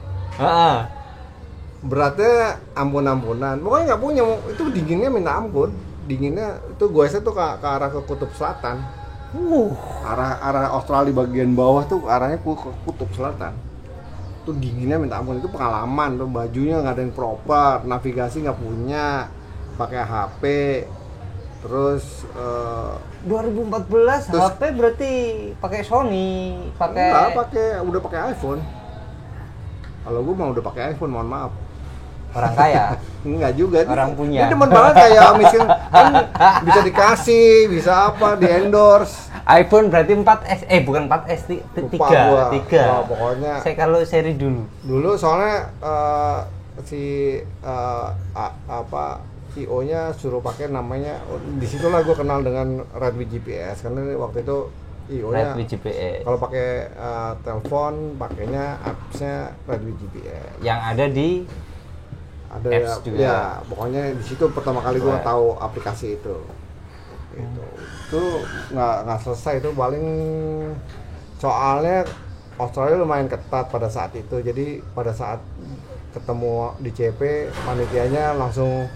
Beratnya ampun-ampunan. Pokoknya nggak punya, itu dinginnya minta ampun. Dinginnya itu gue ke arah ke kutub selatan. Arah Australia bagian bawah tuh arahnya ke kutub selatan. Itu dinginnya minta ampun, itu pengalaman tuh, bajunya nggak ada yang proper, navigasi nggak punya, pakai HP. Terus 2014 Terus- HP berarti pakai Sony, udah pakai iPhone. Kalau gue mau udah pakai iPhone, mohon maaf. orang kaya. Enggak juga. Orang punya. Dia demen banget kayak miskin kan, bisa dikasih, bisa apa, di endorse. iPhone berarti 4S, bukan 4S, 3. Lupa gua. 3. Wah, pokoknya Saya kalau seri dulu. dulu soalnya CEO-nya suruh pakai namanya, disitulah gue kenal dengan Redmi GPS karena waktu itu CEO-nya Redmi GPS. kalau pakai telepon pakainya apps-nya Redmi GPS. Yang ada di Ada apps juga. ya, pokoknya di situ pertama kali gue Keren. tahu aplikasi itu. Gitu. itu nggak selesai itu paling, soalnya Australia lumayan ketat pada saat itu. Jadi pada saat ketemu di CP, panitianya langsung,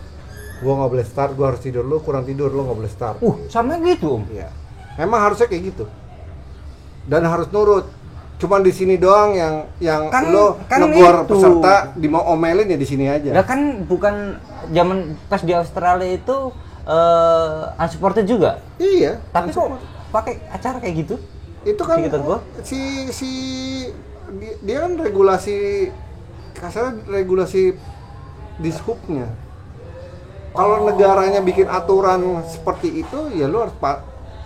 gua nggak boleh start, gua harus tidur, lu kurang tidur, lu nggak boleh start. Sama gitu, Om. Iya, memang harusnya kayak gitu dan harus nurut. Cuman di sini doang yang lo negor peserta di mau omelin ya di sini aja. Ya kan bukan zaman pas di Australia itu unsupported juga. Iya. Tapi kok pakai acara kayak gitu? Itu kan gua. Dia kan regulasi kasarnya, regulasi dishubnya. Kalau negaranya bikin aturan seperti itu ya lu harus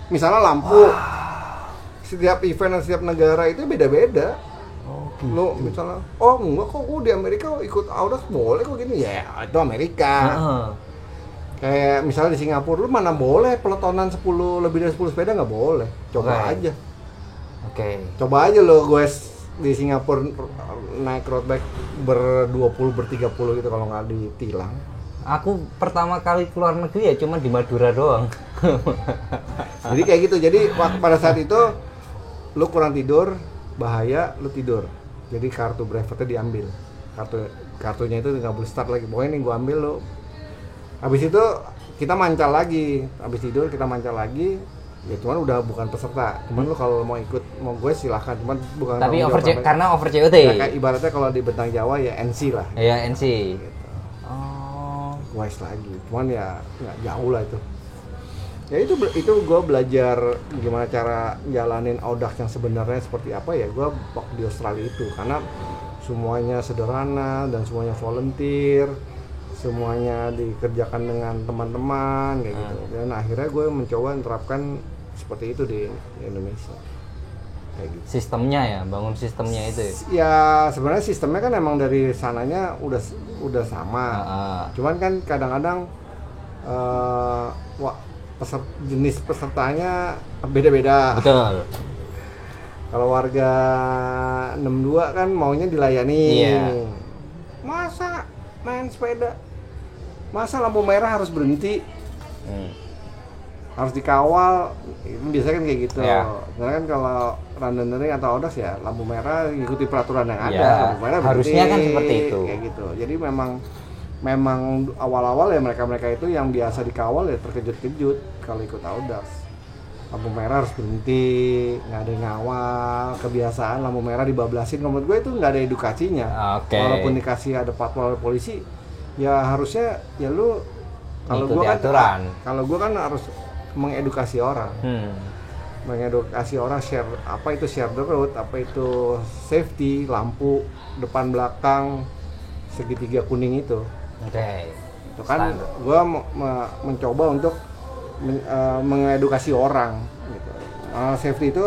misalnya lampu. Setiap event dan setiap negara itu beda-beda. Gitu. Lo misalnya, enggak kok gue di Amerika ikut Audax boleh kok gini, ya itu Amerika. Kayak misalnya di Singapura, lu mana boleh peletonan lebih dari 10 sepeda, nggak boleh. Coba aja. Coba aja lo gue di Singapura naik road bike ber-20, ber-30 gitu kalau nggak ditilang. Aku pertama kali keluar negeri ya cuma di Madura doang. Jadi kayak gitu. Jadi pada saat itu lu kurang tidur, bahaya, lu tidur. Jadi kartu brevetnya diambil. Kartunya itu nggak boleh start lagi. Pokoknya ini gua ambil lu. Habis itu kita mancal lagi. Habis tidur kita mancal lagi. Ya cuman udah bukan peserta. Cuman lu kalau mau ikut mau gue silahkan. Cuman bukan. Tapi karena over COT. Ya, kayak ibaratnya kalau di Bentang Jawa ya NC lah. Iya NC. Gitu. Wise lagi. Cuman ya nggak jauh lah itu. Ya itu gue belajar gimana cara jalanin Audax yang sebenarnya seperti apa ya, gue waktu di Australia itu, karena semuanya sederhana dan semuanya volunteer, semuanya dikerjakan dengan teman-teman kayak gitu. Dan akhirnya gue mencoba menerapkan seperti itu di Indonesia kayak gitu. Sistemnya ya, bangun sistemnya itu ya sebenarnya sistemnya kan emang dari sananya udah sama. Cuman kan kadang-kadang jenis pesertanya beda-beda. Betul. Kalau warga 62 kan maunya dilayani. Iya. Masa main sepeda? Masa lampu merah harus berhenti? Harus dikawal? Biasanya kan kayak gitu. Iya. Karena kan kalau randonnering atau Audax ya lampu merah ikuti peraturan yang ada. Iya. Lampu merah berhenti. Harusnya kan seperti itu. Kayak gitu. Jadi memang awal-awal ya mereka itu yang biasa dikawal ya terkejut-kejut kalau ikut Audax. Lampu merah harus berhenti, nggak ada yang ngawal, kebiasaan lampu merah dibablasin. Menurut gue itu nggak ada edukasinya. Walaupun dikasih ada patwal polisi, ya harusnya ya lu kalau gue kan harus mengedukasi orang. Mengedukasi orang share the road, apa itu safety, lampu depan belakang segitiga kuning itu. Itu kan gue mencoba untuk mengedukasi orang gitu. Safety itu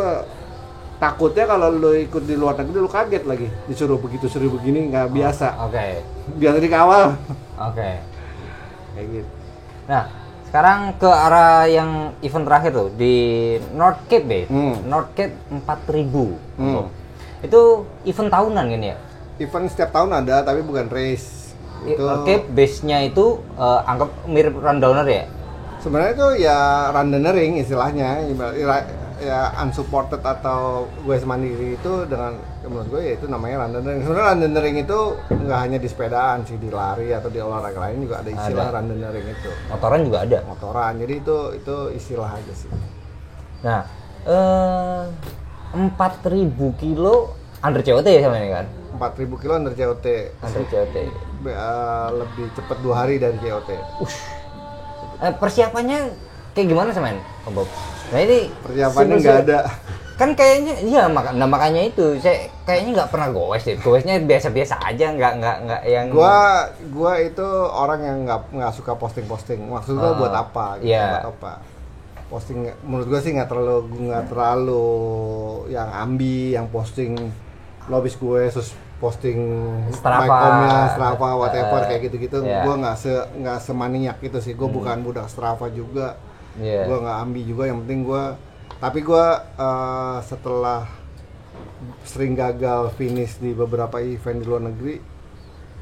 takutnya kalau lu ikut di luar negeri lu kaget lagi disuruh begitu, suruh begini, nggak biasa. Biar dikawal. Kayak gitu. Nah sekarang ke arah yang event terakhir tuh di North Cape North Cape 4000. Itu event tahunan kan ya? Event setiap tahun ada tapi bukan race. Cape base-nya itu anggap mirip rundowner ya? Sebenarnya itu ya randonnering istilahnya, ya unsupported atau gue mandiri itu dengan menurut gue ya itu namanya randonnering. Sebenarnya randonnering itu nggak hanya di sepedaan sih, di lari atau di olahraga lain juga ada istilah randonnering itu. Motoran juga ada. Jadi itu istilah aja sih. Nah, 4.000 kilo under COT ya sama ini kan? 4.000 kilo under COT. Lebih cepat 2 hari dari COT. Persiapannya kayak gimana sama ini, Om Bob? Nah ini persiapannya nggak ada. Kan kayaknya iya makanya itu saya kayaknya nggak pernah goes deh. Goesnya biasa-biasa aja, nggak yang. Gua itu orang yang nggak suka posting. Maksud gua buat apa? Gitu, buat apa? Posting menurut gua sih nggak terlalu yang ambi, yang posting lobis gue terus posting Strava whatever kayak gitu-gitu. Gue nggak semaniak itu sih. Gue bukan budak Strava juga. Gue nggak ambi juga. Yang penting gue setelah sering gagal finish di beberapa event di luar negeri,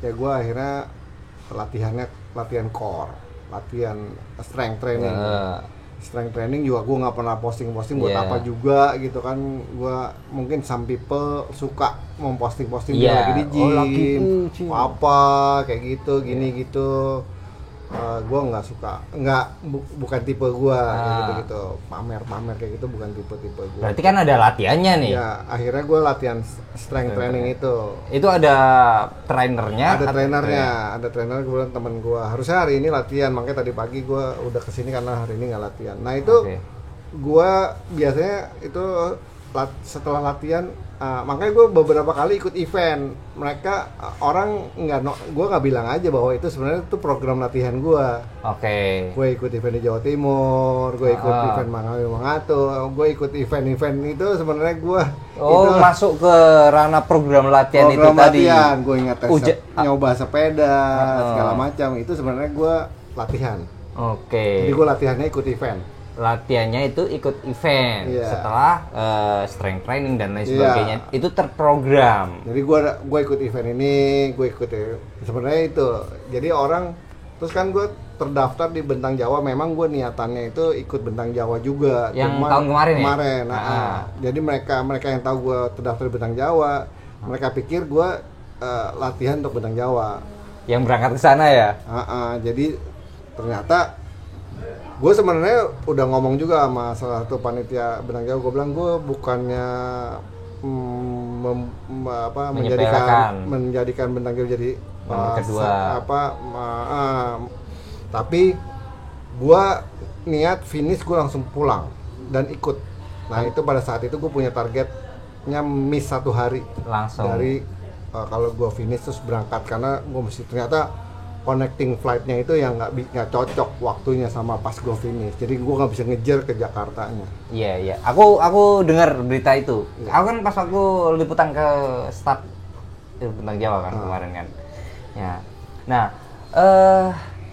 ya gue akhirnya latihan core, latihan strength training. strength training juga gue nggak pernah posting buat Yeah. apa juga gitu kan. Gue mungkin some people suka memposting dia Yeah. lagi di gym, lagi gym. apa kayak gitu gini gitu. Gue nggak suka, bukan tipe gue kayak gitu pamer kayak gitu, bukan tipe gue. Berarti kan ada latihannya nih. Ya akhirnya gue latihan strength training itu ada trainernya. ada trainer. Gue bilang temen gue harusnya hari ini latihan, makanya tadi pagi gue udah kesini karena hari ini nggak latihan. Nah itu gue biasanya itu setelah latihan, makanya gue beberapa kali ikut event mereka. Orang gue nggak bilang aja bahwa itu sebenarnya itu program latihan gue. Gue ikut event di Jawa Timur, gue ikut event Mangawi Mangato, gue ikut event itu sebenarnya gue masuk ke ranah program latihan itu tadi. Gue ingat nyoba sepeda segala macam, itu sebenarnya gue latihan. Jadi gue latihannya ikut event. Latihannya itu ikut event setelah strength training dan lain sebagainya, itu terprogram. Jadi gue ikut event ini, sebenarnya itu. Jadi orang terus kan gue terdaftar di Bentang Jawa, memang gue niatannya itu ikut Bentang Jawa juga. Yang tahun kemarin ya? Jadi mereka yang tahu gue terdaftar di Bentang Jawa, mereka pikir gue latihan untuk Bentang Jawa. Yang berangkat ke sana ya? Jadi ternyata gue sebenarnya udah ngomong juga sama salah satu panitia Bentang Jawa. Gue bilang gue bukannya menjadikan Bentang Jawa jadi kedua. Tapi gue niat finish gue langsung pulang dan ikut. Nah itu pada saat itu gue punya targetnya miss 1 hari langsung dari kalau gue finish terus berangkat, karena gue mesti ternyata connecting flight-nya itu yang nggak cocok waktunya sama pas gue finish. Jadi gue nggak bisa ngejar ke Jakartanya. Iya. Aku dengar berita itu. Aku kan pas waktu liputan ke start Bentang Jawa kan kemarin kan. Ya. Nah,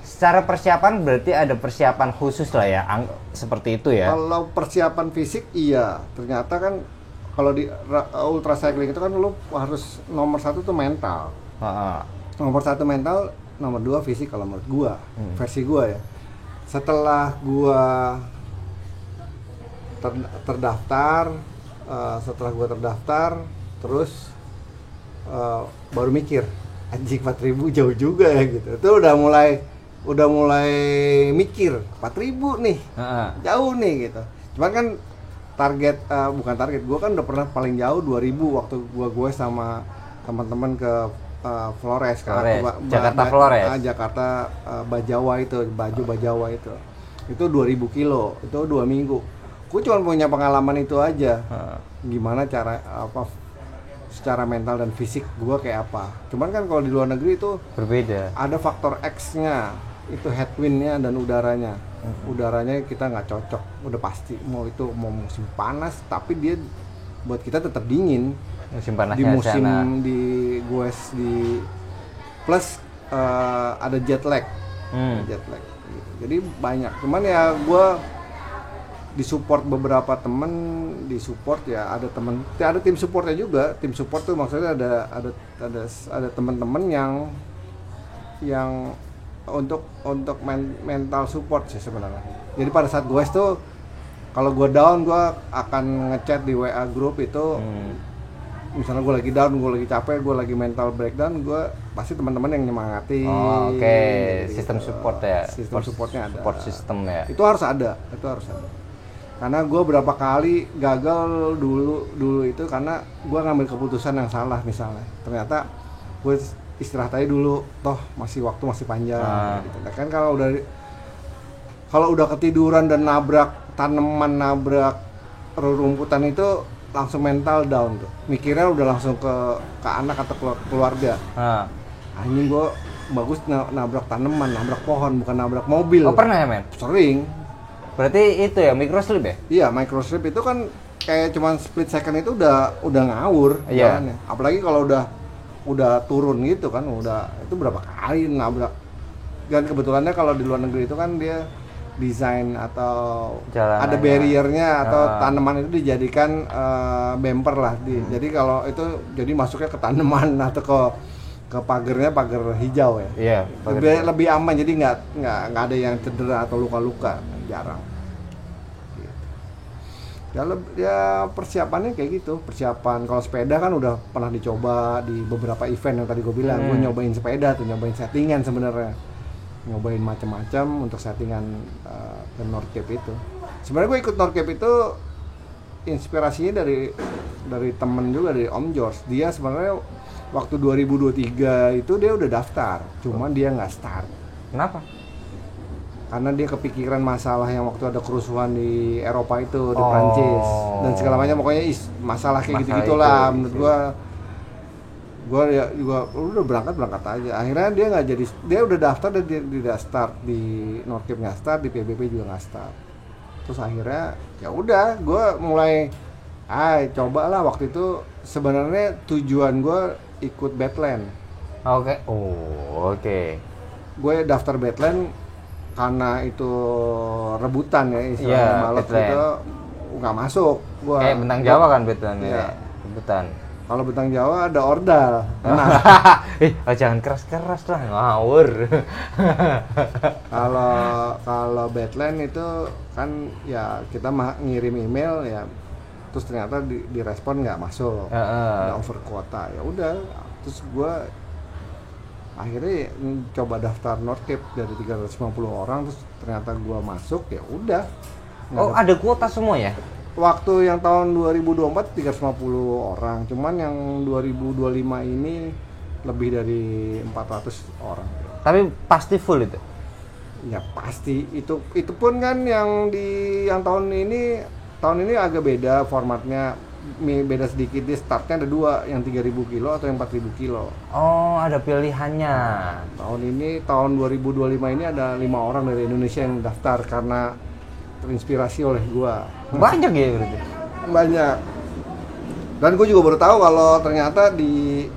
secara persiapan berarti ada persiapan khusus lah ya, seperti itu ya. Kalau persiapan fisik iya. Ternyata kan kalau di ultra cycling itu kan lu harus nomor 1 tuh mental. Nomor 1 mental, nomor 2 fisik kalau menurut gua, versi gua ya. Setelah gua terdaftar, terus baru mikir, anjing 4.000 jauh juga ya gitu. Itu udah mulai mikir 4.000 nih, jauh nih gitu. Cuman kan bukan target, gua kan udah pernah paling jauh 2.000 waktu gua sama teman-teman ke Flores, Jakarta Flores. Jakarta Bajawa itu, Bajawa itu 2.000 kilo, itu 2 minggu. Gue cuma punya pengalaman itu aja. Gimana secara mental dan fisik gue kayak apa. Cuman kan kalau di luar negeri itu berbeda. Ada faktor X-nya, itu headwind-nya dan udaranya. Udaranya kita nggak cocok, udah pasti. Mau musim panas, tapi dia buat kita tetap dingin. Musim panasnya di musim sana. Plus ada jet lag. Jadi banyak. Cuman ya gue disupport beberapa temen, ya ada tim supportnya juga. Tim support tuh maksudnya ada teman-teman yang untuk mental support sih sebenarnya. Jadi pada saat gue tuh kalau gue down, gue akan ngechat di WA group itu. Misalnya gue lagi down, gue lagi capek, gue lagi mental breakdown, gue pasti teman-teman yang nyemangati. Sistem support ya. Sistem supportnya ada. Support system ya. Itu harus ada. Karena gue berapa kali gagal dulu itu karena gue ngambil keputusan yang salah misalnya. Ternyata gue istirahat aja dulu, toh waktu masih panjang. Gitu. Nah, kan kalau udah ketiduran dan nabrak tanaman, nabrak rerumputan itu langsung mental down tuh. Mikirnya udah langsung ke anak atau keluarga. Anjing gue bagus nabrak tanaman, nabrak pohon, bukan nabrak mobil. Oh pernah ya men? Sering. Berarti itu ya microslip ya? Iya, microslip itu kan kayak cuman split second itu udah ngawur. Iya. Apalagi kalau udah turun gitu kan, itu berapa kali nabrak. Dan kebetulannya kalau di luar negeri itu kan dia desain atau jalanannya, ada barriernya atau tanaman itu dijadikan bumper lah. Jadi kalau itu jadi masuknya ke tanaman atau ke pagar hijau ya. Iya. Lebih aman, jadi nggak ada yang cedera atau luka-luka, jarang. Ya persiapannya kayak gitu. Persiapan kalau sepeda kan udah pernah dicoba di beberapa event yang tadi gue bilang. Gue nyobain sepeda tuh, nyobain settingan sebenarnya, nyobain macam-macam untuk settingan ke North Cape itu. Sebenarnya gue ikut North Cape itu inspirasinya dari temen juga, dari Om George. Dia sebenarnya waktu 2023 itu dia udah daftar, cuman dia nggak start. Kenapa? Karena dia kepikiran masalah yang waktu ada kerusuhan di Eropa itu, di Prancis dan segala macam, pokoknya masalah kayak gitu-gitulah. Menurut gua ya juga udah berangkat aja. Akhirnya dia nggak jadi, dia udah daftar dan dia tidak start di North Cape, nggak start di PBB juga nggak start. Terus akhirnya ya udah gua mulai cobalah. Waktu itu sebenarnya tujuan gua ikut Badland. Oke. Gue daftar Badland karena itu rebutan ya, istilahnya malam itu nggak masuk. Kayak Bentang Jawa kan Badland ya, rebutan. Kalau Bentang Jawa ada ordal. Jangan keras-keras lah, ngawur. Kalau Badland itu kan ya kita ngirim email ya, terus ternyata direspon nggak masuk, ada over kuota. Ya udah, terus gue akhirnya coba daftar North Cape dari 350 orang, terus ternyata gua masuk. Ya udah. Ada kuota semua ya? Waktu yang tahun 2024 350 orang, cuman yang 2025 ini lebih dari 400 orang. Tapi pasti full itu? Ya pasti, itu pun kan yang tahun ini agak beda formatnya. Beda sedikit, di startnya ada dua, yang 3.000 kilo atau yang 4.000 kilo. Oh, ada pilihannya. Tahun 2025 ini ada 5 orang dari Indonesia yang daftar karena terinspirasi oleh gua. Banyak ya berarti? Banyak. Dan gua juga baru tahu kalau ternyata di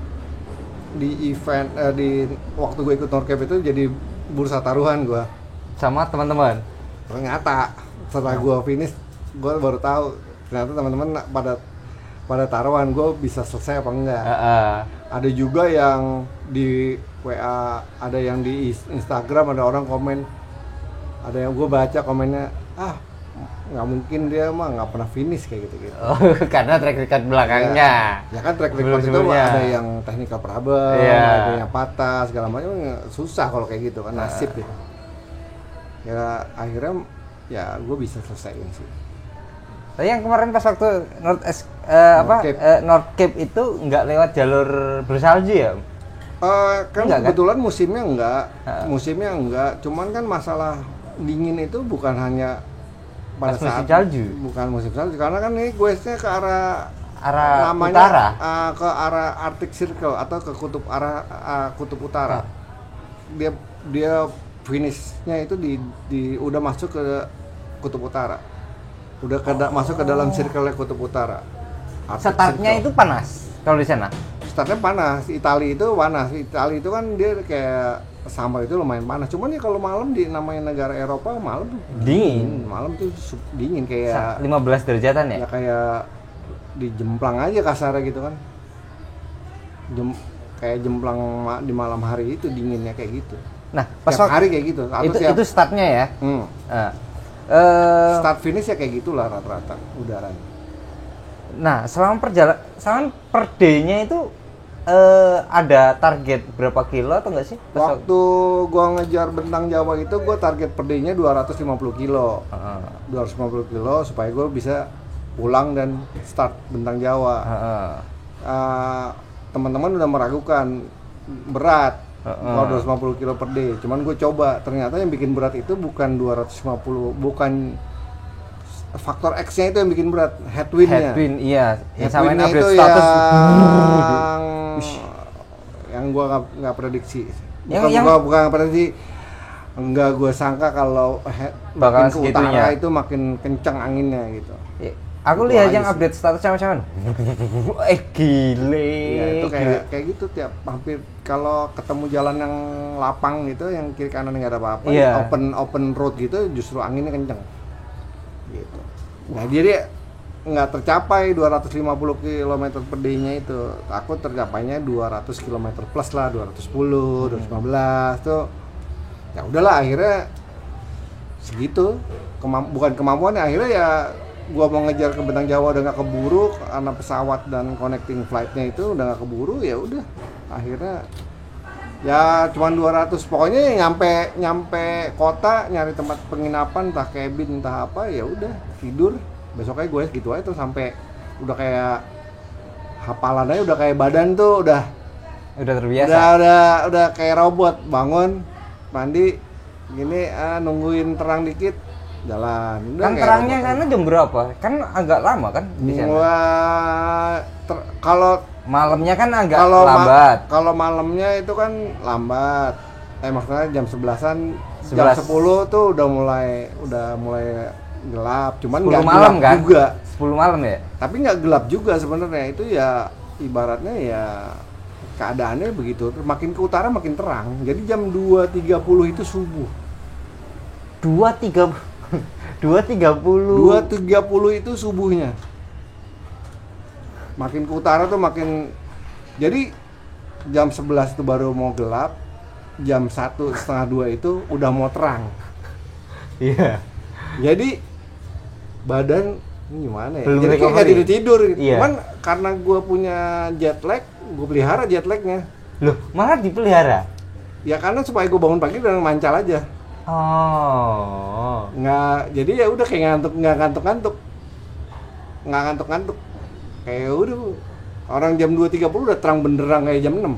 event di waktu gua ikut North Cape itu jadi bursa taruhan gua sama teman-teman. Ternyata setelah gua finish, gua baru tahu ternyata teman-teman pada taruhan gue bisa selesai apa enggak. Ada juga yang di WA, ada yang di Instagram, ada orang komen, ada yang gue baca komennya, nggak mungkin dia mah nggak pernah finish kayak gitu. Karena track record belakangnya. Ya kan track record itu ada yang technical problem, ada yang patah segala macam, susah kalau kayak gitu kan, nasib ya. Ya akhirnya ya gue bisa selesaiin sih. Tapi yang kemarin pas waktu North Cape itu nggak lewat jalur bersalju ya? Kan kebetulan musimnya enggak, cuman kan masalah dingin itu bukan hanya pada saat salju. Bukan musim salju, karena kan ini gue-nya ke arah namanya, utara, ke arah Arctic Circle atau ke kutub utara. Dia finishnya itu di udah masuk ke kutub utara. Udah masuk ke dalam circle kutub utara. Startnya itu panas kalau di sana? Startnya panas. Italia itu panas. Italia itu kan dia kayak summer itu lumayan panas. Cuman ya kalau malam di namanya negara Eropa, malam dingin. Malam tuh dingin kayak 15 derajatan ya? Ya kayak dijemplang aja kasarnya gitu kan. Kayak jemplang di malam hari itu dinginnya kayak gitu. Nah, pas hari kayak gitu. Itu startnya ya? Start finish ya kayak gitulah rata-rata udaranya. Nah, selama per day-nya itu ada target berapa kilo atau enggak sih? Waktu gua ngejar Bentang Jawa itu gua target per day-nya 250 kilo. 250 kilo supaya gua bisa pulang dan start Bentang Jawa. Teman-teman udah meragukan berat. 250 kilo per day, cuman gue coba, ternyata yang bikin berat itu bukan 250, bukan faktor X-nya itu yang bikin berat, headwind-nya. Headwind, iya. Headwind-nya itu status. yang gue nggak prediksi. Bukan prediksi, enggak gue sangka kalau makin ke utara itu makin kencang anginnya gitu. Aku lihat yang update status sama-sama. Gile. Ya, itu kayak gitu tiap hampir kalau ketemu jalan yang lapang gitu, yang kiri kanan nggak ada apa-apa, open road gitu, justru anginnya kencang. Gitu. Nah, jadi nggak tercapai 250 km per day-nya itu. Aku tercapainya 200 km plus lah, 210, 215 tuh. Ya udahlah, akhirnya segitu. Bukan kemampuan, akhirnya ya gua mau ngejar ke Bentang Jawa udah nggak keburu karena pesawat dan connecting flightnya itu udah nggak keburu, ya udah akhirnya ya cuman 200, pokoknya ya nyampe kota nyari tempat penginapan entah cabin entah apa, ya udah tidur besoknya gue gitu aja tuh sampai udah kayak hafalannya udah kayak badan tuh udah terbiasa. Udah kayak robot, bangun mandi gini nungguin terang dikit jalan. Udah Kan terangnya sana jam berapa? Kan agak lama kan di sana. Kalau Malamnya kan agak lambat. Kalau malamnya itu kan lambat. Maksudnya jam 11-an, jam 11. 10 tuh udah mulai gelap. Cuman 10 nggak malam gelap kan? juga. 10 malam ya? Tapi nggak gelap juga sebenarnya. Itu ya ibaratnya ya keadaannya begitu. Makin ke utara makin terang. Jadi jam 2.30 itu subuh. 2.30 itu subuhnya. Makin ke utara tuh makin, jadi jam 11 itu baru mau gelap, jam 1:30 itu udah mau terang. Iya. Jadi badan ini gimana ya? Belum Jadi kayak nggak recovery. tidur. Iya. Cuman karena gue punya jet lag, gue pelihara jet lagnya. Loh, malah dipelihara? Ya karena supaya gue bangun pagi udah mancal aja. Oh. Nggak, jadi ya udah kayak nggak ngantuk. Kayak udah orang jam 2.30 udah terang benderang kayak jam 6.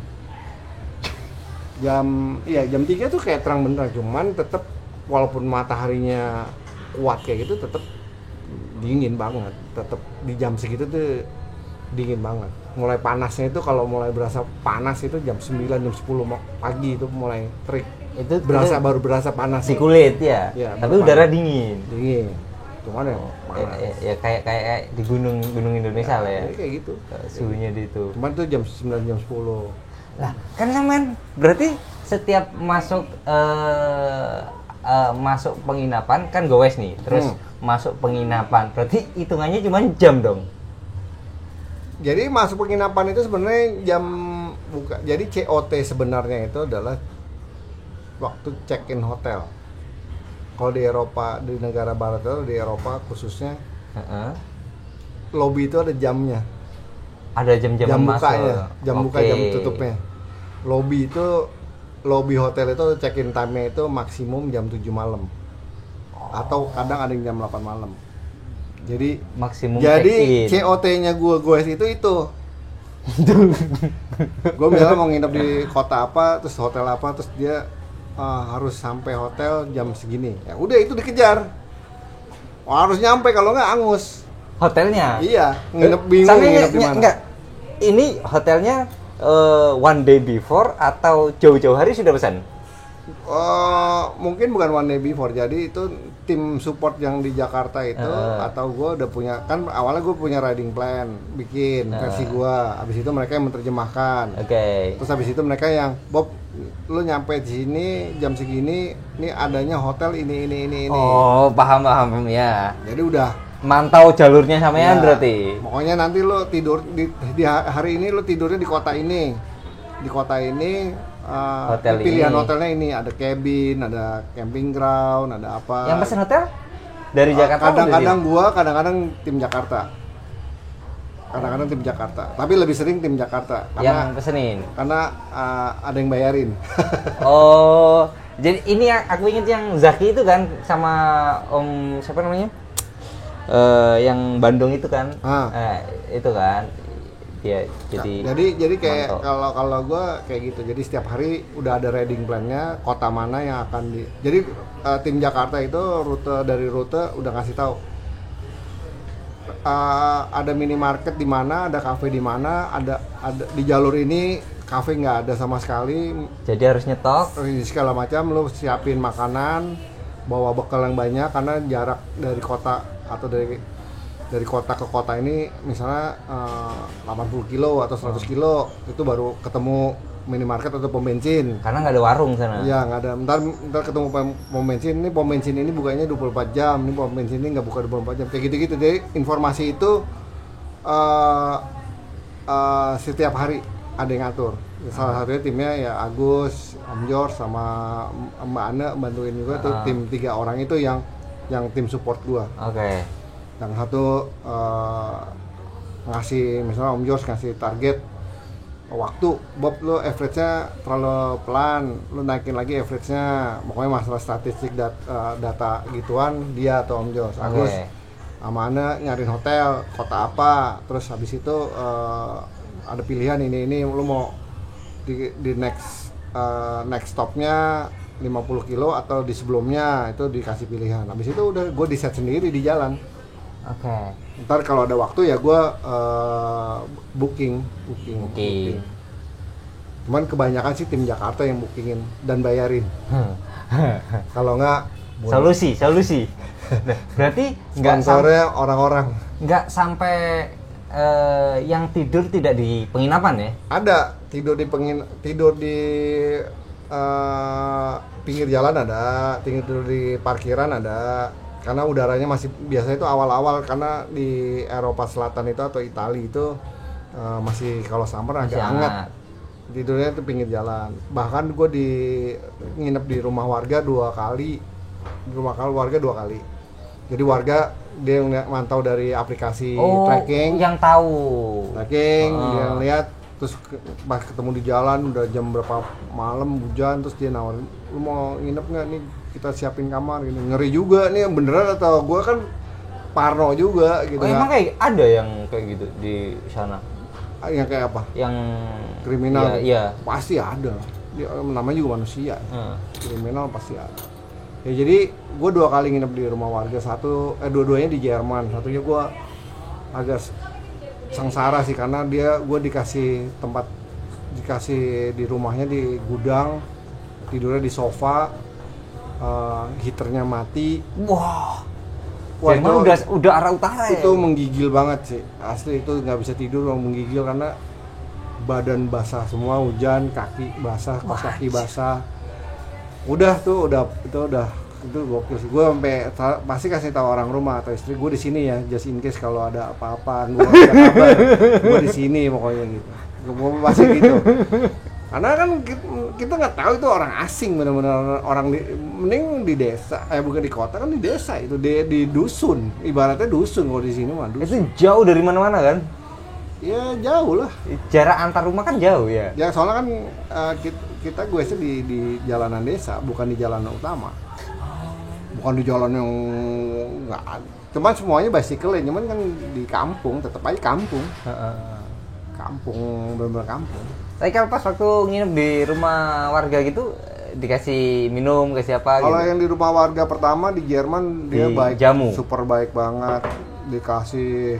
Jam 3 tuh kayak terang benderang, cuman tetap walaupun mataharinya kuat kayak gitu tetap dingin banget. Tetap di jam segitu tuh dingin banget. Mulai panasnya itu kalau mulai berasa panas itu jam 9 jam 10 pagi itu mulai terik. Itu Baru berasa panas di kulit ya. Ya, Tapi baru udara panas. dingin. Dingin. Cuman ya panas. Ya kayak di gunung Indonesia lah ya. Jadi kayak gitu. Suhunya di itu. Cuman tuh jam 9 jam 10. Lah, kan sampean berarti setiap masuk masuk penginapan kan gowes nih. Terus masuk penginapan. Berarti hitungannya cuma jam dong. Jadi masuk penginapan itu sebenarnya jam buka. Jadi COT sebenarnya itu adalah waktu check-in hotel. Kalau di Eropa, di negara barat itu, di Eropa khususnya lobby itu ada jamnya. Ada jam-jam Jam masuk. bukanya, jam buka, Oke. jam tutupnya. Lobby hotel itu check-in time-nya itu maksimum jam 7 malam. Atau kadang ada yang jam 8 malam. Jadi Maksimum jadi check-in. COT-nya gue itu. Gue misalnya mau nginep di kota apa, terus hotel apa, terus dia harus sampai hotel jam segini. Ya udah itu dikejar. Harus nyampe, kalau nggak angus. Hotelnya? Iya, nginep bingung Sampai nginep di mana. enggak. Ini hotelnya one day before atau jauh-jauh hari sudah pesan? Mungkin bukan one day before. Jadi itu tim support yang di Jakarta itu atau gue udah punya, kan awalnya gue punya riding plan, bikin versi gue. Habis itu mereka yang menerjemahkan. Oke. Terus habis itu mereka yang Bob, lu nyampe di sini jam segini, ini adanya hotel ini. Oh, paham ya. Jadi udah Mantau jalurnya sampean ya, berarti. pokoknya nanti lu tidur di hari ini lu tidurnya di kota ini. Di kota ini Hotel pilihan ini. hotelnya ini ada cabin, ada camping ground, ada apa. Yang pesen hotel dari Jakarta? Kadang-kadang tim Jakarta. Kadang-kadang tim Jakarta. Tapi lebih sering tim Jakarta Yang pesenin. karena ada yang bayarin. Oh, jadi ini aku inget yang Zaki itu kan sama Om siapa namanya? Yang Bandung itu kan? Itu kan. Dia jadi kayak mantau. kalau gue kayak gitu. Jadi setiap hari udah ada riding plan-nya, kota mana yang akan di. Jadi tim Jakarta itu dari rute udah ngasih tahu. Ada minimarket di mana, ada kafe di mana, ada di jalur ini kafe nggak ada sama sekali. Jadi harus nyetok. Segala macam, lu siapin makanan, bawa bekal yang banyak karena jarak dari kota atau dari kota ke kota ini misalnya 80 kilo atau 100 kilo itu baru ketemu minimarket atau pom bensin. Karena nggak ada warung sana. Iya, nggak ada. Ntar ketemu pom bensin. Ini pom bensin ini bukanya 24 jam. Ini pom bensin ini nggak buka 24 jam. Kayak gitu-gitu. Jadi informasi itu setiap hari ada yang ngatur. Salah satunya timnya ya Agus, Om George sama Mbak Ana bantuin juga tuh tim 3 orang itu yang tim support gua. Oke. yang satu ngasih misalnya Om Jos ngasih target waktu, Bob lu average-nya terlalu pelan, lu naikin lagi average-nya. Pokoknya masalah statistik data gituan dia atau Om Jos. Agus sama Ana nyariin hotel kota apa, terus habis itu ada pilihan ini lu mau di next stopnya 50 kilo atau di sebelumnya, itu dikasih pilihan. Habis itu udah gue di set sendiri di jalan. Ntar kalau ada waktu ya gue booking. Cuman kebanyakan sih tim Jakarta yang bookingin dan bayarin. Kalau nggak solusi. Nah, berarti sponsornya orang-orang. Nggak sampai yang tidur tidak di penginapan ya? Ada tidur di pinggir jalan ada, tidur di parkiran ada. Karena udaranya masih biasanya itu awal-awal, karena di Eropa Selatan itu atau Italia itu masih kalau summer agak hangat. Tidurnya itu pinggir jalan. Bahkan gue nginep di rumah warga 2 kali. Jadi warga dia mantau dari aplikasi tracking. Yang tahu. Tracking, dia lihat, terus pas ketemu di jalan udah jam berapa malam hujan, terus dia nawarin, lu mau nginep nggak nih, kita siapin kamar gini. Ngeri juga nih beneran atau gue kan parno juga gitu. Emang kayak ada yang kayak gitu di sana? Yang kayak apa? Yang kriminal? Iya. Pasti ada. Dia namanya juga manusia. Kriminal pasti ada. Ya jadi gue 2 kali nginep di rumah warga, dua-duanya di Jerman. Satunya gue agak sengsara sih karena gue dikasih di rumahnya di gudang, tidurnya di sofa, heaternya mati. Wah itu udah arah utara itu ya? Menggigil banget sih, asli itu nggak bisa tidur, menggigil karena badan basah semua, hujan, kaki basah, kaos kaki basah. Itu gokil sih. Gue sampai pasti kasih tahu orang rumah atau istri gue di sini ya, just in case kalau ada apa-apa, gue ada kabar, gue di sini pokoknya gitu. Gue pasti gitu. Karena kan kita nggak tahu itu orang asing, benar-benar orang mending di desa, bukan di kota, kan di desa itu di dusun, ibaratnya dusun. Kalau di sini mah dusun. Itu jauh dari mana-mana kan? Ya jauh lah. Jarak antar rumah kan jauh ya. Ya soalnya kan gue sih di jalanan desa, bukan di jalanan utama. Bukan di jalan yang nggak, cuman semuanya bicycle ya, cuman kan di kampung, tetap aja kampung. Kampung, bener-bener kampung. Tapi kalau pas waktu nginep di rumah warga gitu, dikasih minum, kasih apa gitu? Kalau yang di rumah warga pertama di Jerman, dia baik, super baik banget. Dikasih,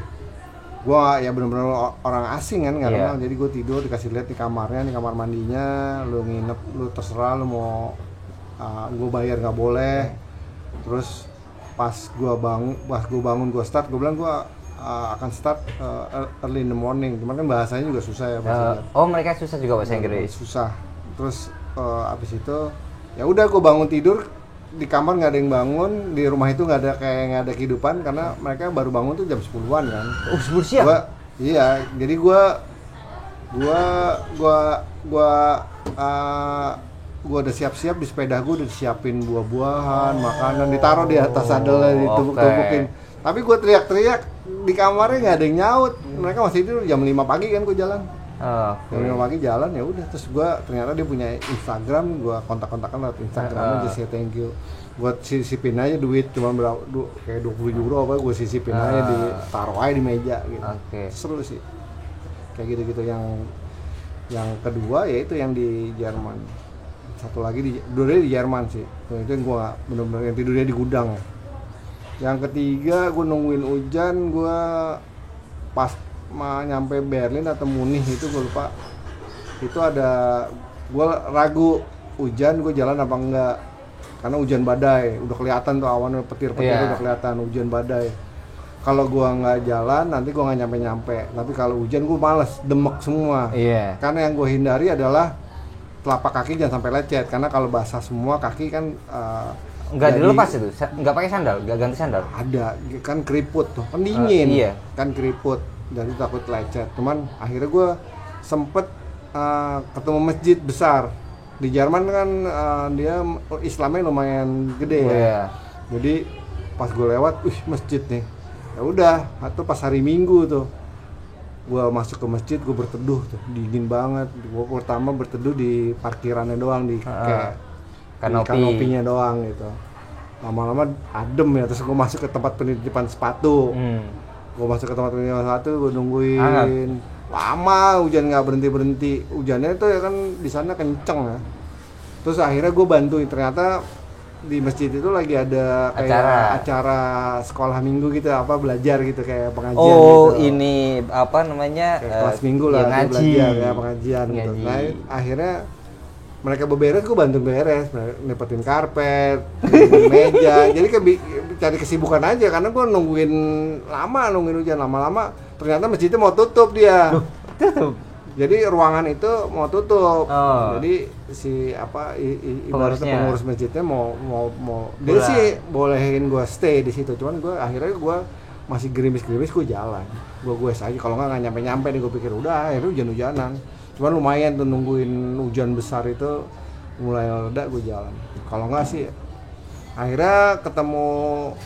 gua ya bener-bener orang asing kan, nggak kenal. Jadi gue tidur, dikasih lihat di kamarnya, di kamar mandinya, lu nginep, lu terserah, lu mau gue bayar nggak boleh. Terus pas gue bangun gue start, gue bilang gue akan start early in the morning. Cuman kan bahasanya juga susah ya bahasa mereka susah juga bahasa Inggris. Susah. Terus abis itu ya udah gue bangun tidur, di kamar nggak ada yang bangun, di rumah itu nggak ada kehidupan karena mereka baru bangun tuh jam 10-an kan. 10 siang? Iya, jadi gue udah siap-siap di sepeda, gue udah disiapin buah-buahan, makanan, ditaruh di atas sadelnya, ditumpuk-tumpukin. Tapi gue teriak-teriak di kamarnya nggak ada yang nyaut. Mereka masih tidur. Jam 5 pagi kan gue jalan. Jam 5 pagi jalan, ya udah. Terus gue ternyata dia punya Instagram, gue kontak-kontakan lewat Instagramnya, just say thank you. Gue sisipin aja duit, cuma berapa, kayak 20 euro apa, gue sisipin aja, taruh aja di meja gitu. Seru sih. Kayak gitu-gitu. Yang kedua yaitu yang di Jerman. Satu lagi tidurnya di Jerman sih. Itu yang gue bener-bener yang tidurnya di gudang ya. Yang ketiga gue nungguin hujan, gue pas nyampe Berlin atau Munich itu gue lupa. Itu ada, gue ragu hujan gue jalan apa enggak. Karena hujan badai, udah kelihatan tuh awan petir-petir udah kelihatan hujan badai. Kalau gue nggak jalan nanti gue nggak nyampe. Tapi kalau hujan gue males, demek semua. Karena yang gue hindari adalah telapak kaki jangan sampai lecet, karena kalau basah semua kaki kan nggak dilepas itu, nggak pakai sandal, nggak ganti sandal. Ada kan keriput tuh, kan dingin, kan keriput, jadi takut lecet. Cuman akhirnya gue sempet ketemu masjid besar di Jerman kan, dia Islamnya lumayan gede ya. Jadi pas gue lewat, masjid nih, Ya udah, atau pas hari Minggu tuh gua masuk ke masjid, gua berteduh tuh, dingin banget. Gua pertama berteduh di parkirannya doang, di kayak di kanopinya doang gitu. Lama-lama adem ya, terus gua masuk ke tempat penitipan sepatu. Gua masuk ke tempat penitipan sepatu, gua nungguin. Lama hujan nggak berhenti. Hujannya itu ya kan di sana kenceng ya. Terus akhirnya gua bantuin, ternyata di masjid itu lagi ada kayak acara sekolah minggu gitu, apa belajar gitu, kayak pengajian gitu. Oh, ini apa namanya? Kayak kelas minggu lah, ngaji. belajar ya, pengajian gitu. Nah, akhirnya mereka beberes, gue bantu beres, nepetin karpet, nepetin meja. Jadi cari kesibukan aja, karena gue nungguin hujan. Lama-lama ternyata masjidnya mau tutup dia. Tutup. Jadi ruangan itu mau tutup. Jadi si ibaratnya pengurus masjidnya mau dia sih bolehin gue stay di situ. Cuman akhirnya gue masih gerimis gue jalan. Gue aja, kalau nggak nyampe nih, gue pikir udah akhirnya hujan-hujanan. Cuman lumayan tuh nungguin hujan besar itu mulai reda, gue jalan. Kalau nggak sih akhirnya ketemu,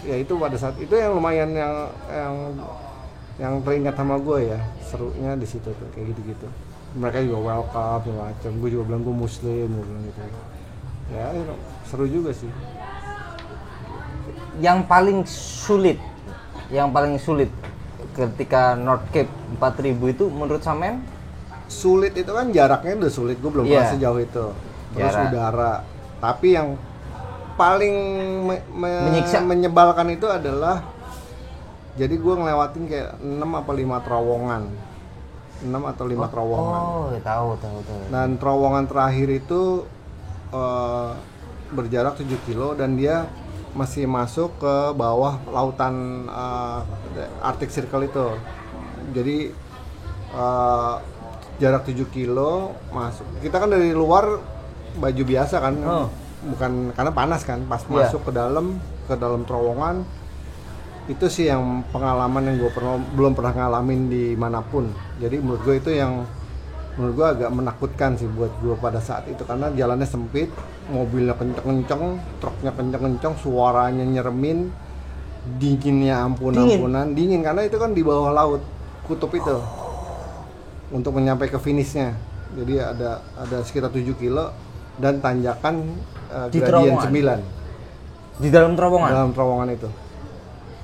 ya itu pada saat itu yang lumayan yang teringat sama gue ya, serunya di situ tuh kayak gitu-gitu. Mereka juga welcome segala macam. Gue juga bilang gue muslim, gue bilang gitu. Ya seru juga sih. Yang paling sulit ketika North Cape 4000 itu menurut Samen? Sulit itu kan jaraknya udah sulit, gue belum pernah sejauh itu. Terus udara. Tapi yang paling menyebalkan itu adalah, jadi gue ngelewatin kayak 6 apa 5 terowongan. 6 atau 5 terowongan. Oh, tahu. Dan terowongan terakhir itu berjarak 7 kilo dan dia masih masuk ke bawah lautan Arctic Circle itu. Jadi jarak 7 kilo masuk. Kita kan dari luar baju biasa kan. Bukan, karena panas kan. Pas masuk ke dalam terowongan, itu sih yang pengalaman yang gue belum pernah ngalamin di manapun. Jadi menurut gue itu yang menurut gue agak menakutkan sih buat gue pada saat itu, karena jalannya sempit, mobilnya kenceng-kenceng, truknya kenceng-kenceng, suaranya nyeremin, dinginnya ampunan dingin karena itu kan di bawah laut kutub itu. Untuk menyampai ke finishnya, jadi ada sekitar 7 kilo dan tanjakan gradien 9 di dalam terowongan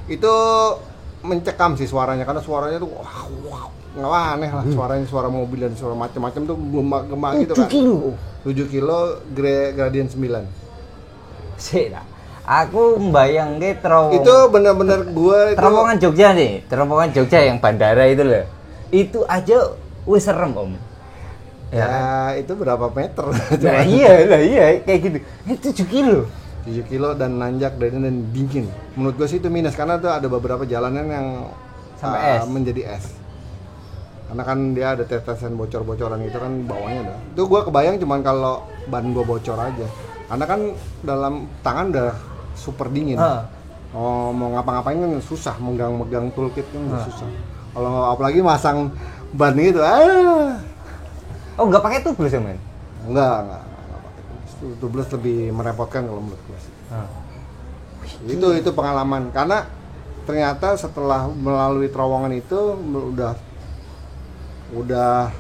itu mencekam sih suaranya, karena suaranya tuh wah aneh lah suaranya, suara mobil dan suara macam-macam tuh gema gitu kan. 7 kilo gradien 9. Sih, aku membayang terowongan. Itu benar-benar gua itu terowongan Jogja yang bandara itu loh. Itu aja wih serem om. Ya itu berapa meter? Nah, iya kayak gitu. Itu 7 kilo. 7 kilo dan nanjak dan dingin. Menurut gue sih itu minus, karena tuh ada beberapa jalanan yang sampai menjadi es. Karena kan dia ada tetesan bocor-bocoran gitu kan bawahnya dah. Itu gue kebayang cuman kalau ban gue bocor aja. Karena kan dalam tangan udah super dingin. Mau ngapa-ngapain kan susah, megang toolkit kan susah. Kalau apalagi masang ban gitu, Oh, nggak pakai tubeless ya, men? Enggak pakai tubeless, lebih merepotkan kalau menurut gue sih. Itu pengalaman, karena ternyata setelah melalui terowongan itu udah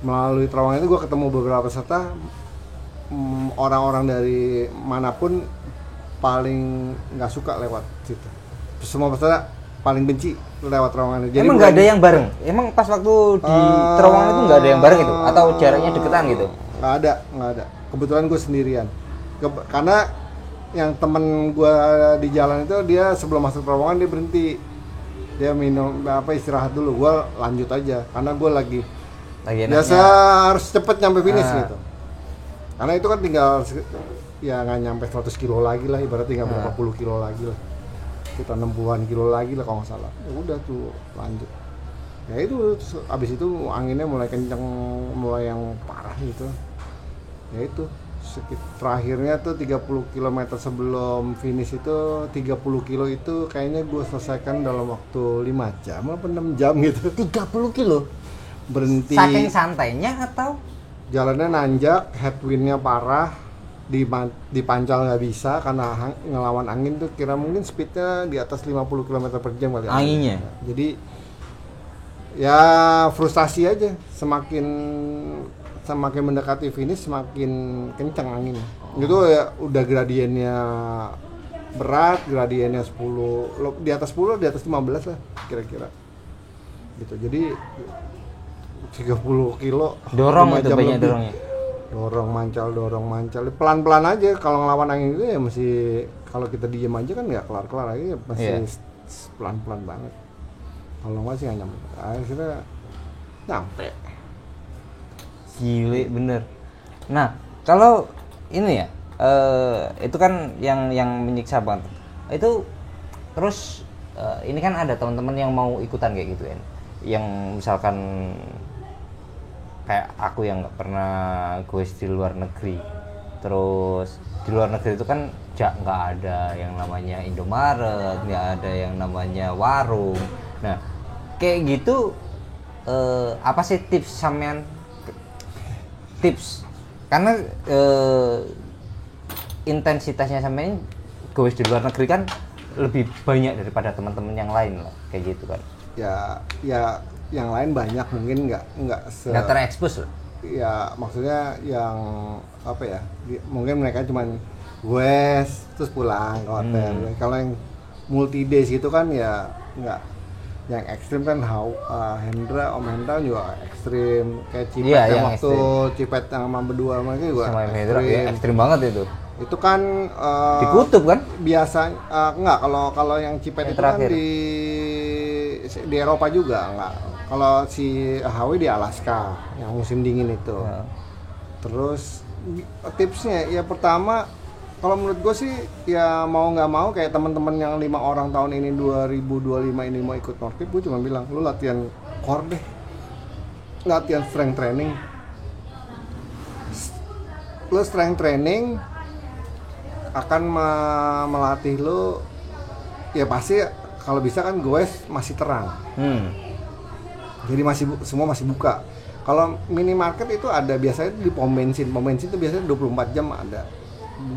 melalui terowongan itu gue ketemu beberapa peserta, orang-orang dari manapun paling nggak suka lewat situ. Semua peserta paling benci lewat terowongan itu. Emang nggak ada yang bareng? Emang pas waktu di terowongan itu nggak ada yang bareng itu? Atau jaraknya deketan gitu? Nggak ada. Kebetulan gue sendirian. Karena yang temen gue di jalan itu, dia sebelum masuk terowongan dia berhenti. Dia minum istirahat dulu. Gue lanjut aja karena gue lagi biasa harus cepet nyampe finish gitu. Karena itu kan tinggal ya nggak nyampe 100 kilo lagi lah, ibarat tinggal berapa puluh kilo lagi lah. Kita 60-an kilo lagi lah kalau nggak salah. Ya udah tuh lanjut. Ya itu abis itu anginnya mulai kenceng, mulai yang parah gitu. Ya itu terakhirnya tuh 30 km sebelum finish itu, 30 kilo itu kayaknya gue selesaikan dalam waktu 5 jam apa 6 jam gitu. 30 kilo? Berhenti. Saking santainya atau? Jalannya nanjak, headwindnya parah, dipancal nggak bisa karena ngelawan angin tuh kira mungkin speednya di atas 50 km per jam kali Anginnya. jadi ya frustasi aja, semakin mendekati finish semakin kencang angin. Gitu ya udah gradiennya berat, gradiennya 10 di atas 10 di atas 15 lah kira-kira gitu. Jadi 30 kilo Dorong itu banyak lebih. dorongnya. Dorong mancal pelan-pelan aja. Kalau ngelawan angin itu ya masih, kalau kita diem aja kan nggak kelar-kelar aja, masih pelan-pelan banget. Kalau nggak sih nggak nyampe, akhirnya nyampe. Gile bener. Nah kalau ini ya itu kan yang menyiksa banget itu. Terus ini kan ada teman-teman yang mau ikutan kayak gitu kan, yang misalkan kayak aku yang nggak pernah goes di luar negeri. Terus di luar negeri itu kan nggak ada yang namanya Indomaret, nggak ada yang namanya warung. Nah kayak gitu apa sih tips sampean? Tips karena intensitasnya sampean goes di luar negeri kan lebih banyak daripada teman-teman yang lain lah, kayak gitu kan. Ya yang lain banyak, mungkin nggak terekspos loh. Ya maksudnya yang apa ya, mungkin mereka cuman terus pulang ke hotel. Kalau yang multi days gitu kan ya nggak, yang ekstrim kan Om Hendra juga ekstrim, kayak Cipet yang waktu ekstrim. Cipet sama berdua mereka juga sama Hendra ya, ekstrim banget itu kan di kutub kan biasa. Enggak, kalau yang Cipet itu kan di Eropa juga enggak. Kalau si Hawaii di Alaska yang musim dingin itu. Terus tipsnya ya pertama, kalau menurut gue sih ya mau nggak mau kayak teman-teman yang 5 orang tahun ini 2025 ini mau ikut Nordic, gue cuma bilang lu latihan core deh, latihan strength training. Lu strength training akan melatih lu ya pasti kalau bisa kan gue masih terang. Jadi semua masih buka. Kalau minimarket itu ada biasanya di pom bensin itu biasanya 24 jam ada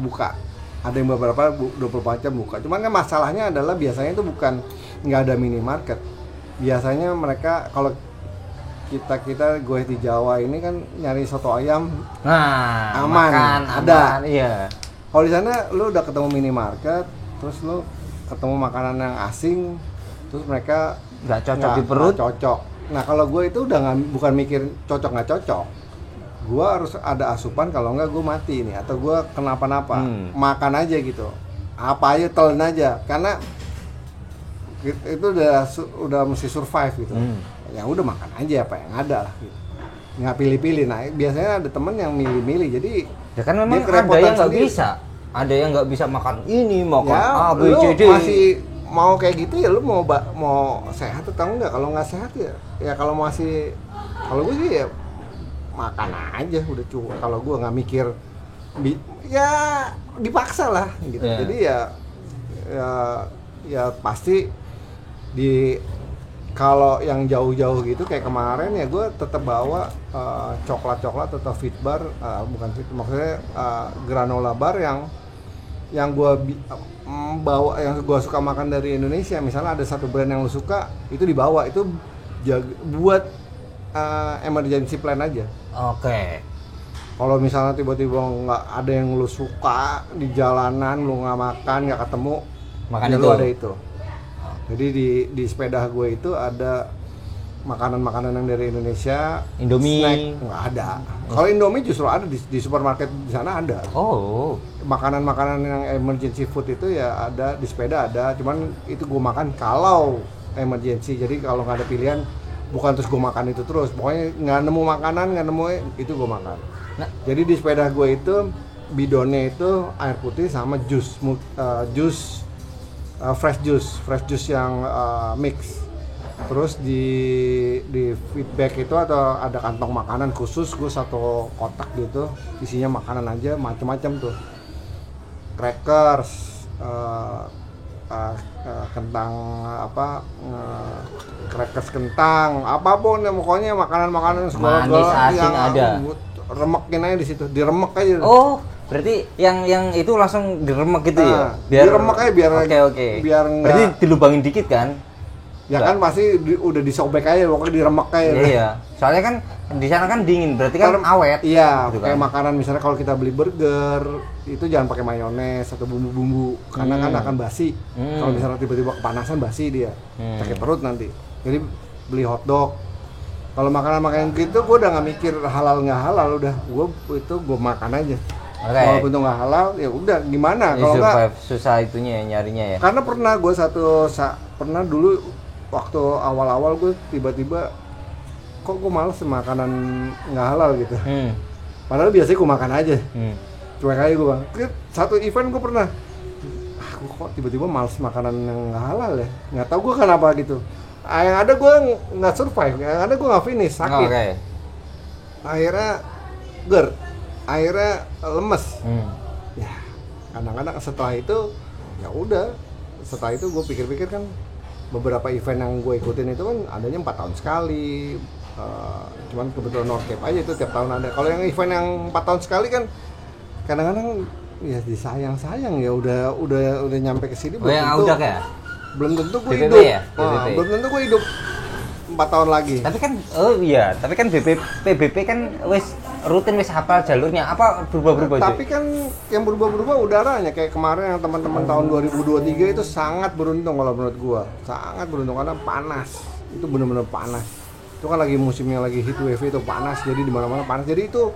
buka. Ada yang beberapa 24 jam buka. Cuman kan masalahnya adalah biasanya itu bukan nggak ada minimarket. Biasanya mereka kalau kita gue di Jawa ini kan nyari soto ayam aman, ada. Iya. Kalau di sana lu udah ketemu minimarket, terus lu ketemu makanan yang asing, terus mereka nggak cocok di perut. Cocok. Nah kalau gue itu udah bukan mikir cocok nggak cocok, gue harus ada asupan, kalau nggak gue mati nih atau gue kenapa-napa. Makan aja gitu, apa aja telan aja, karena itu udah mesti survive gitu. Ya udah makan aja apa yang ada lah gitu, nggak pilih-pilih. Nah biasanya ada temen yang milih-milih, jadi ya kan memang ada yang nggak bisa, ada yang nggak bisa makan ini, makan ya, A, B, C, D. Masih mau kayak gitu ya lu mau sehat atau enggak? Kalau nggak sehat ya kalau gue sih ya makan aja udah cukup. Kalau gue nggak mikir ya dipaksa lah gitu. Jadi ya pasti kalau yang jauh-jauh gitu kayak kemarin ya gue tetap bawa coklat atau fit bar, bukan fit, maksudnya granola bar yang gue bawa, yang gue suka makan dari Indonesia. Misalnya ada satu brand yang lu suka, itu dibawa, itu buat emergency plan aja. Oke. Kalau misalnya tiba-tiba nggak ada yang lu suka di jalanan, lu nggak makan, nggak ketemu, makan ya itu. Lu ada itu. Jadi di sepeda gue itu ada makanan yang dari Indonesia. Indomie snack nggak ada. Kalau Indomie justru ada di supermarket di sana ada. Oh. Makanan yang emergency food itu ya ada di sepeda ada. Cuman itu gue makan kalau emergency. Jadi kalau nggak ada pilihan, bukan terus gue makan itu terus. Pokoknya nggak nemu makanan, nggak nemu itu gue makan. Nah, jadi di sepeda gue itu bidonnya itu air putih sama fresh juice yang mix. Terus di feedback itu atau ada kantong makanan khusus, gue satu kotak gitu isinya makanan aja macam-macam tuh, crackers, kentang crackers kentang apapun ya, pokoknya makanan segala manis asin ada, remekin aja di situ, diremek aja. Oh Berarti yang itu langsung diremek gitu ya? Diremek aja biar Oke. biar berarti dilubangin dikit kan? Ya kan pasti udah disobek aja, pokoknya diremek aja. Iya. Soalnya kan di sana kan dingin, berarti kan awet. Iya, gitu kayak kan? makanan misalnya kalau kita beli burger itu jangan pakai mayones atau bumbu-bumbu karena kan akan basi. Kalau misalnya tiba-tiba kepanasan basi dia, sakit perut nanti. Jadi beli hotdog. Kalau makanan-makanan gitu gue udah nggak mikir halal nggak halal, udah gue makan aja. Walaupun itu nggak halal, ya udah gimana? Ya, kalau nggak susah itunya nyarinya ya. karena pernah gue pernah dulu waktu awal-awal gue tiba-tiba kok gue males makanan nggak halal gitu. Padahal biasanya gue makan aja. Cuek aja gue bang. Satu event gue pernah, gue kok tiba-tiba males makanan yang nggak halal ya. Nggak tahu gue kenapa gitu. Yang ada gue nggak survive, yang ada gue nggak finish, sakit. Akhirnya lemes. Ya kadang-kadang setelah itu ya udah. Setelah itu gue pikir-pikir kan beberapa event yang gue ikutin itu kan adanya 4 tahun sekali. Cuman kebetulan Nordcape aja itu tiap tahun ada. Kalau yang event yang 4 tahun sekali kan kadang-kadang ya disayang-sayang ya udah nyampe ke sini belum tentu gue hidup. Ya? Belum tentu gue hidup 4 tahun lagi. Tapi kan PBP kan rutin wis hafal jalurnya. Apa berubah-berubah? Tapi kan yang berubah-berubah udaranya kayak kemarin yang teman-teman tahun 2023 itu sangat beruntung kalau menurut gua. Sangat beruntung karena panas. Itu benar-benar panas. Itu kan lagi musimnya lagi heat wave itu panas, jadi di mana-mana panas. Jadi itu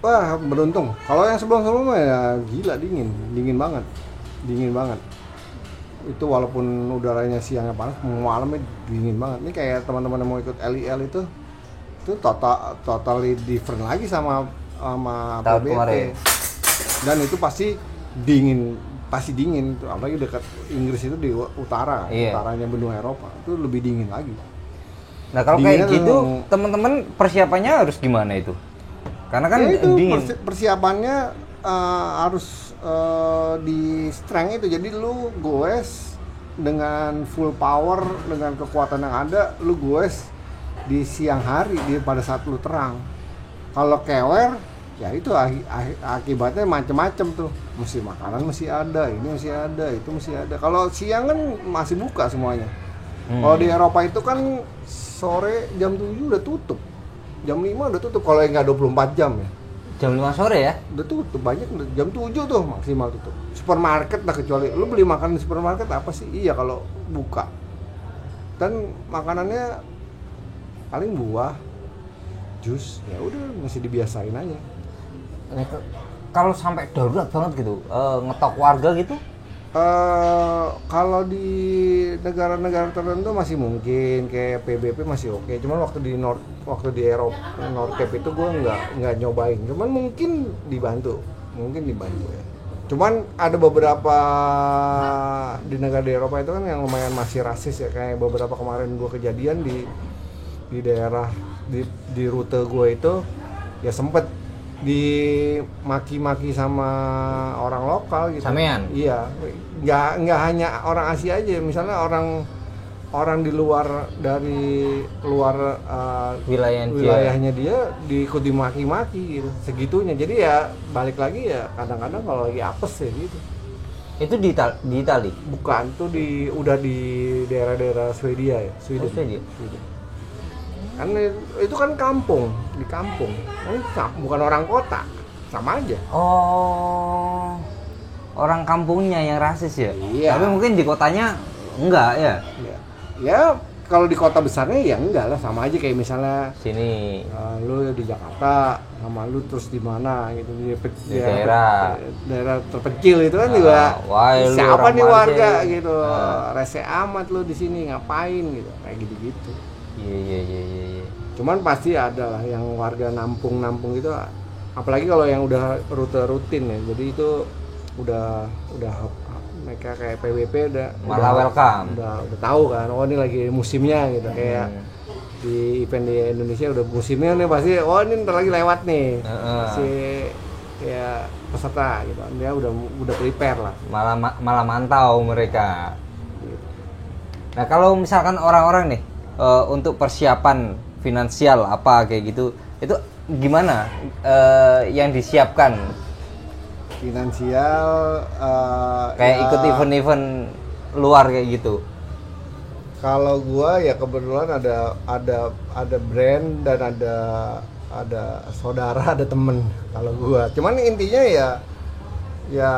wah, beruntung. Kalau yang sebelum-sebelumnya ya gila dingin banget. Itu walaupun udaranya siangnya panas, malamnya dingin banget. Ini kayak teman-teman yang mau ikut LIL itu totally different lagi sama PBP. Kemarin. Dan itu pasti dingin. Apalagi dekat Inggris itu di utara, utaranya benua Eropa. Itu lebih dingin lagi. Nah, kalau kayak gitu, teman-teman persiapannya harus gimana itu? Karena kan ya itu, dingin. Persiapannya harus di strength itu. Jadi lu goes dengan full power, dengan kekuatan yang ada, lu goes di siang hari pada saat lu terang. Kalau kewer ya itu akibatnya macem-macem tuh. Mesti makanan masih ada, ini masih ada, itu masih ada. Kalau siang kan masih buka semuanya. Kalau di Eropa itu kan sore jam 7 udah tutup. Jam 5 udah tutup kalau nggak 24 jam ya. Jam 5 sore ya? Udah tutup, banyak jam 7 tuh maksimal tutup. Supermarket lah, kecuali lu beli makanan di supermarket apa sih? Iya kalau buka. Dan makanannya paling buah, jus, ya udah masih dibiasain aja. Kalau sampai darurat banget gitu, ngetok warga gitu? Kalau di negara-negara tertentu masih mungkin kayak PBP masih oke. Cuman waktu di Eropa Nordcape itu gue nggak nyobain. Cuman mungkin dibantu ya. Cuman ada beberapa di negara di Eropa itu kan yang lumayan masih rasis ya, kayak beberapa kemarin gue kejadian di daerah di rute gue itu ya sempet dimaki-maki sama orang lokal gitu. Samean? Iya, nggak hanya orang Asia aja, misalnya orang di luar wilayahnya dia diikut dimaki-maki gitu, segitunya. Jadi ya balik lagi ya kadang-kadang kalau lagi apes ya gitu. Itu di Itali? Bukan, tuh udah di daerah-daerah Swedia ya, Sweden. Karena itu kan di kampung. Bukan orang kota, sama aja. Oh, orang kampungnya yang rasis ya? Iya. Tapi mungkin di kotanya enggak ya? Ya kalau di kota besarnya ya enggak lah, sama aja kayak misalnya sini. Lu di Jakarta, sama lu terus di mana gitu di daerah terpencil itu kan juga. Siapa nih warga aja, gitu. Rese amat lu di sini ngapain gitu, kayak gitu-gitu. Iya. Cuman pasti ada lah yang warga nampung itu, apalagi kalau yang udah rute rutin ya. Jadi itu udah mereka kayak PWP malah welcome. Udah tahu kan, oh ini lagi musimnya gitu. Kayak di event di Indonesia udah musimnya nih, pasti oh ini ntar lagi lewat nih. Si ya peserta gitu. Dia udah prepare lah. Malah mantau mereka. Nah, kalau misalkan orang-orang nih untuk persiapan finansial apa kayak gitu, itu gimana yang disiapkan? Finansial Kayak ya, ikut event-event luar kayak gitu. kalau gua ya kebetulan ada brand dan ada saudara, ada temen kalau gua. Cuman intinya ya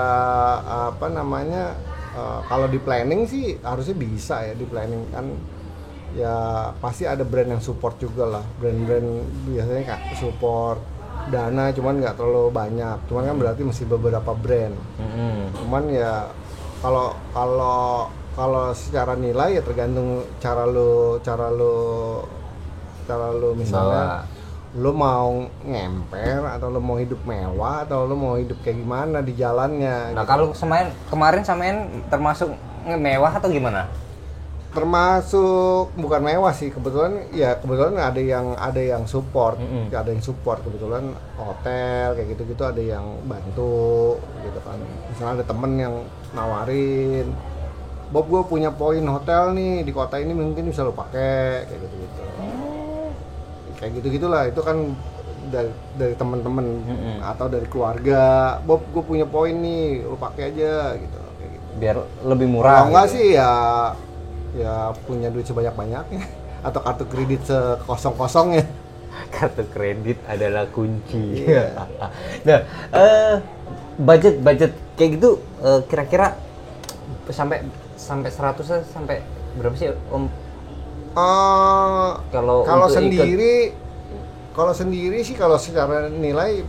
apa namanya, kalau di planning sih harusnya bisa ya, di planning kan ya pasti ada brand yang support juga lah. Brand-brand biasanya kayak support dana, cuman nggak terlalu banyak, cuman kan berarti mesti beberapa brand. Cuman ya kalau secara nilai ya tergantung cara lu misalnya lu mau ngemper atau lu mau hidup mewah atau lu mau hidup kayak gimana di jalannya. Nah, gitu. kalau kemarin samain termasuk mewah atau gimana? Termasuk bukan mewah sih, kebetulan ada yang support, ada yang support kebetulan hotel kayak gitu ada yang bantu gitu kan. Misalnya ada temen yang nawarin, Bob gue punya poin hotel nih di kota ini, mungkin bisa lo pakai kayak gitu kayak gitu gitulah. Itu kan dari teman-teman atau dari keluarga, Bob gue punya poin nih, lo pakai aja gitu kayak gitu. Biar lebih murah. Kalau enggak gitu. sih ya punya duit sebanyak-banyaknya atau kartu kredit sekosong-kosongnya. Kartu kredit adalah kunci. Iya. Nah, budget kayak gitu kira-kira sampai 100 sampai berapa sih Om? Kalau sendiri sih, kalau secara nilai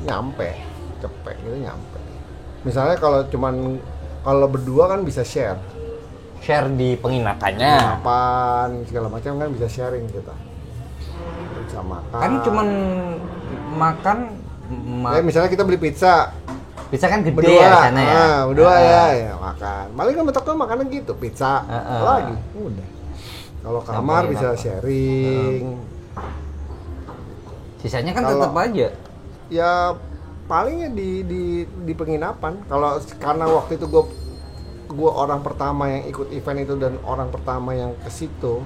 cepet gitu nyampe. Misalnya kalau berdua kan bisa share di penginapannya. penginapan segala macam kan bisa sharing kita. Bisa makan. Kan cuman makan Misalnya kita beli pizza kan gede berdua, ya sana ya. Berdua ya makan. Paling kan bentuknya makanan gitu, pizza. Lagi udah. Kalau kamar bisa sharing. Sisanya kan tetap aja. Ya palingnya di penginapan. Kalau karena waktu itu gue orang pertama yang ikut event itu dan orang pertama yang ke situ,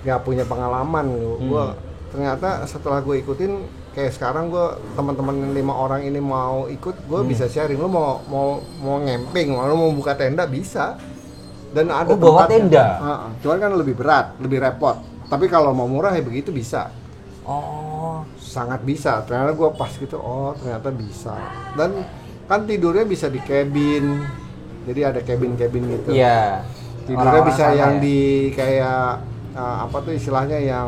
nggak punya pengalaman. Gue ternyata setelah gue ikutin, kayak sekarang gue teman-teman 5 orang ini mau ikut, gue bisa sharing. Lo mau ngemping, lo mau buka tenda bisa. Dan ada bawa tenda. Cuman kan lebih berat, lebih repot. Tapi kalau mau murah ya begitu bisa. Sangat bisa. Ternyata gue pas gitu, ternyata bisa. Dan kan tidurnya bisa di cabin. Jadi ada cabin gitu. Iya. Tidurnya bisa yang di kayak apa tuh istilahnya yang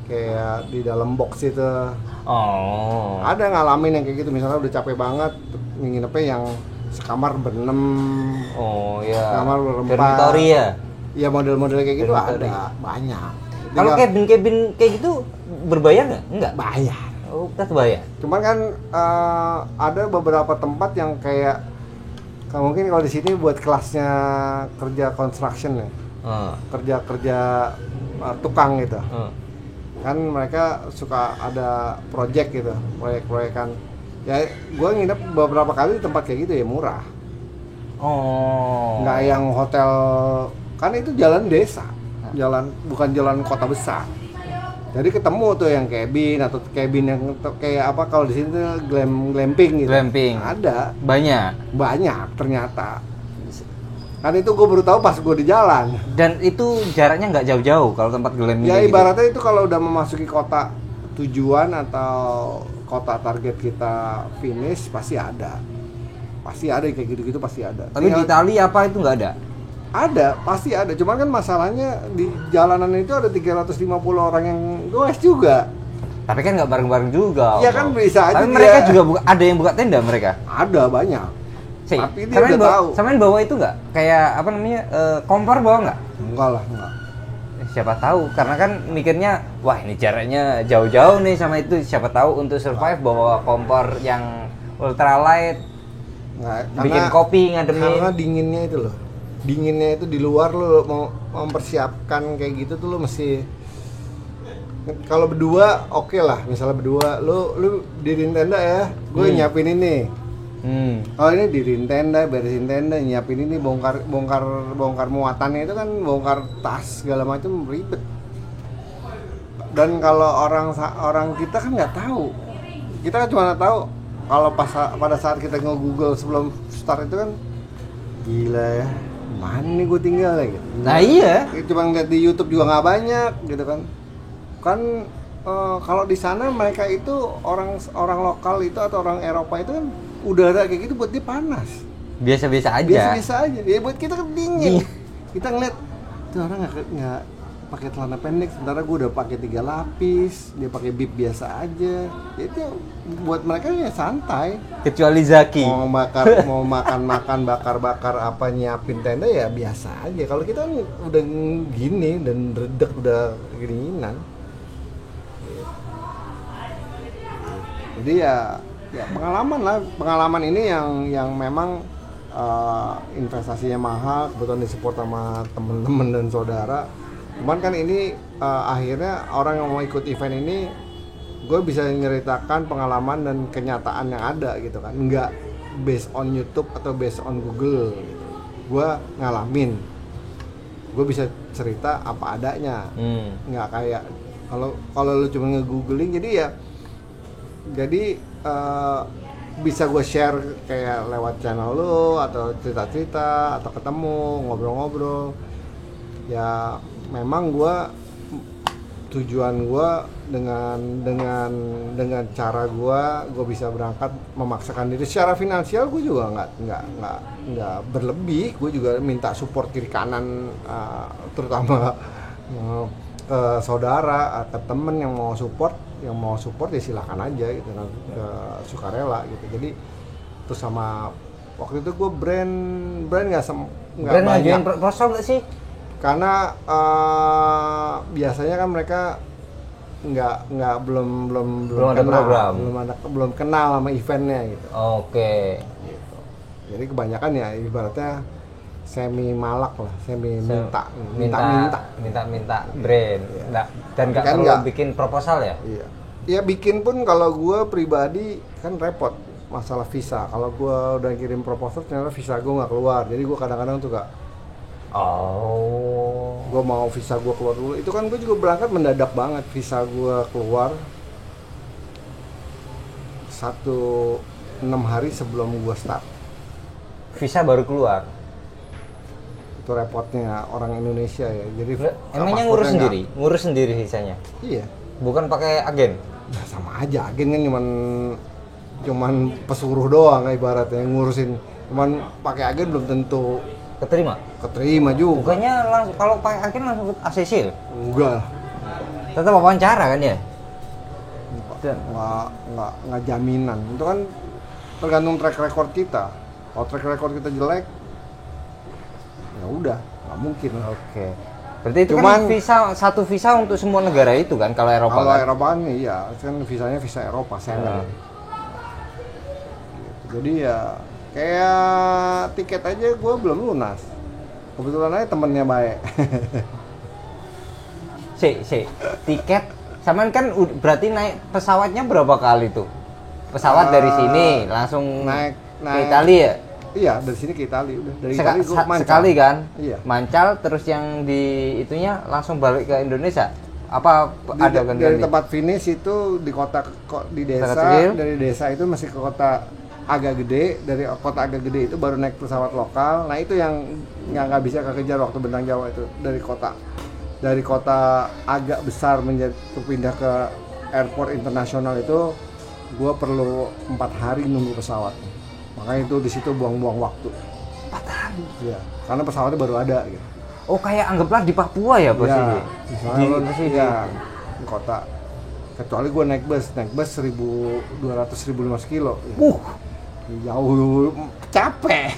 kayak di dalam box itu. Ada ngalamin yang kayak gitu, misalnya udah capek banget, nginepnya yang sekamar berenam. Sekamar berempat. Dormitory ya? Iya, model-model kayak gitu Dormitory. ada banyak. Kalau cabin kayak gitu berbayar nggak? Enggak. Bayar. Kita bayar. Cuman kan ada beberapa tempat yang kayak mungkin kalau di sini buat kelasnya kerja construction ya. Kerja tukang gitu. Kan mereka suka ada project gitu, proyek-proyekan. Ya gue nginep beberapa kali di tempat kayak gitu ya murah. Nggak yang hotel, kan itu jalan desa, bukan jalan kota besar. Jadi ketemu tuh yang cabin atau cabin yang kayak apa, kalau di sini tuh glamping gitu. Glamping. Ada. Banyak ternyata. Kan itu gue baru tahu pas gue di jalan. Dan itu jaraknya nggak jauh-jauh kalau tempat glamping. Ya ibaratnya itu kalau udah memasuki kota tujuan atau kota target kita finish pasti ada kayak gitu-gitu pasti ada. Tapi di Itali apa itu nggak ada? Ada, pasti ada. Cuman kan masalahnya di jalanan itu ada 350 orang yang goes juga. Tapi kan nggak bareng-bareng juga. Iya kan bisa aja. Tapi mereka juga ada yang buka tenda mereka. Ada banyak. Tapi dia udah tahu. Samain bawa itu nggak? Kayak apa namanya? Kompor bawa nggak? Enggak lah, enggak. Siapa tahu, karena kan mikirnya, wah ini jaraknya jauh-jauh nih sama itu. Siapa tahu untuk survive bawa kompor yang ultralight. Bikin kopi ngademin. Karena dinginnya itu di luar, lo mau mempersiapkan kayak gitu tuh lo mesti. Kalau berdua oke lah, misalnya berdua lu diriin tenda ya, gue nyiapin ini. Kalau ini diriin tenda, beresin tenda, nyiapin ini, bongkar muatannya itu kan, bongkar tas segala macam ribet. Dan kalau orang kita kan nggak tahu. Kita kan cuma tahu kalau pada saat kita nge-Google sebelum start itu kan gila ya. Mana nih gue tinggal ya gitu. Nah iya. Cuma ngeliat di YouTube juga nggak banyak gitu kan. Kan kalau di sana mereka itu orang lokal itu atau orang Eropa itu kan udara kayak gitu buat dia panas. Biasa-biasa aja. Biasa-biasa aja. Ya buat kita kan dingin. Kita ngeliat tuh orang nggak pakai celana pendek, sementara gue udah pakai 3 lapis, dia pakai bib biasa aja. Ya itu buat mereka ya santai. Kecuali Zaki. Mau makan bakar apa nyiapin tenda ya biasa aja. Kalau kita kan udah gini dan redek udah kedinginan. Jadi ya pengalaman ini yang memang investasinya mahal, kebetulan disupport sama temen-temen dan saudara. Cuman kan ini akhirnya orang yang mau ikut event ini gue bisa nyeritakan pengalaman dan kenyataan yang ada gitu kan, nggak based on YouTube atau based on Google gitu. Gue ngalamin, gue bisa cerita apa adanya, nggak kayak kalau lu cuma nge-googling. Jadi bisa gue share kayak lewat channel lu atau cerita-cerita atau ketemu ngobrol-ngobrol. Ya memang tujuan gue dengan cara gue bisa berangkat memaksakan diri secara finansial. Gue juga nggak berlebih. Gue juga minta support kiri kanan, terutama ke saudara, ke temen yang mau support ya silakan aja gitu kan, sukarela gitu. Jadi terus sama waktu itu gue brand nggak banyak proposal nggak sih? Karena biasanya kan mereka belum ada kenal, program, belum kenal sama eventnya gitu. Oke. Gitu. Jadi kebanyakan ya ibaratnya semi malak lah, minta brand. Iya. Nggak, dan nggak kan perlu bikin proposal ya? Iya. Ya bikin pun kalau gue pribadi kan repot masalah visa. Kalau gue udah kirim proposal ternyata visa gue nggak keluar, jadi gue kadang-kadang tuh gak. Gue mau visa gue keluar dulu. Itu kan gue juga berangkat mendadak banget, visa gue keluar 6 hari sebelum gue start. Visa baru keluar. Itu repotnya orang Indonesia ya. Jadi emangnya ngurus sendiri visanya? Iya. Bukan pakai agen? Nah, sama aja, agen kan cuman pesuruh doang ibaratnya ngurusin. Cuman pakai agen belum tentu keterima juga. Bukannya langsung kalau pakai agen langsung ke ACC? Enggak. Tetap wawancara kan ya? Nggak jaminan. Itu kan tergantung track record kita. Kalau track record kita jelek, ya udah nggak mungkin. Oke. Berarti itu kan satu visa untuk semua negara itu kan, kalau Eropa? Kalau kan? Eropa kan iya, kan visanya visa Eropa, Schengen. Jadi ya kayak tiket aja gue belum lunas. Kebetulan aja temennya baik. Tiket sama kan berarti naik pesawatnya berapa kali tuh? Pesawat dari sini langsung naik ke Italia ya? Iya, dari sini ke Italia udah. Dari Italia gue mancal. Sekali kan? Iya. Mancal terus yang di itunya langsung balik ke Indonesia. Apa ada ganti? Dari tempat finish itu di desa, dari desa itu masih ke kota agak gede, dari kota agak gede itu baru naik pesawat lokal. Nah, itu yang nggak bisa kekejar waktu bentang Jawa itu, dari kota agak besar pindah ke airport internasional itu gua perlu 4 hari nunggu pesawat. Makanya itu di situ buang-buang waktu. 4 hari. Iya, karena pesawatnya baru ada gitu. Oh, kayak anggaplah di Papua ya posisi. Iya, di kota. Kecuali gue naik bus 1.200-1.500 kilo. Jauh, capek.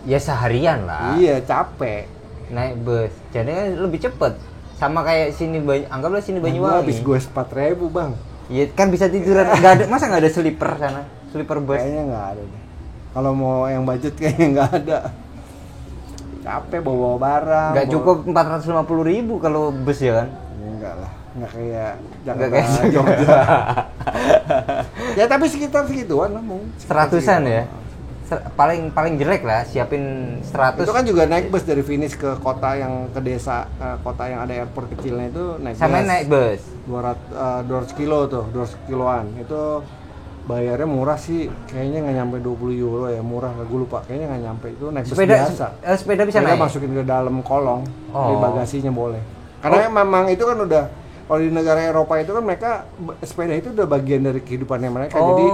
Ya seharian lah. Iya, capek. Naik bus, jadi lebih cepet. Sama kayak sini, anggaplah sini Banyuwangi. Habis gue 4.000 bang. Iya kan bisa tiduran. Nggak ada, masa nggak ada sleeper sana? Sleeper bus? Kayaknya nggak ada deh. Kalau mau yang budget kayaknya nggak ada. Capek bawa barang. Nggak cukup 450.000 kalau bus ya kan? Enggak lah, nggak kayak Jakarta, Jogja. Ya tapi sekitar segituan lah, mau 100-an ya? paling jelek lah, siapin 100. Itu kan juga naik bus dari finish ke kota yang ke desa, kota yang ada airport kecilnya itu naik sama bus. naik bus 200 kilo tuh, 200 kiloan. Itu bayarnya murah sih, kayaknya nggak nyampe 20 euro ya, murah, gue lupa, kayaknya nggak nyampe. Itu naik bus biasa. Sepeda bisa naik? Masukin ke dalam kolong, di Oh. bagasinya boleh. Karena memang itu kan udah, kalau di negara Eropa itu kan mereka sepeda itu udah bagian dari kehidupannya mereka. Jadi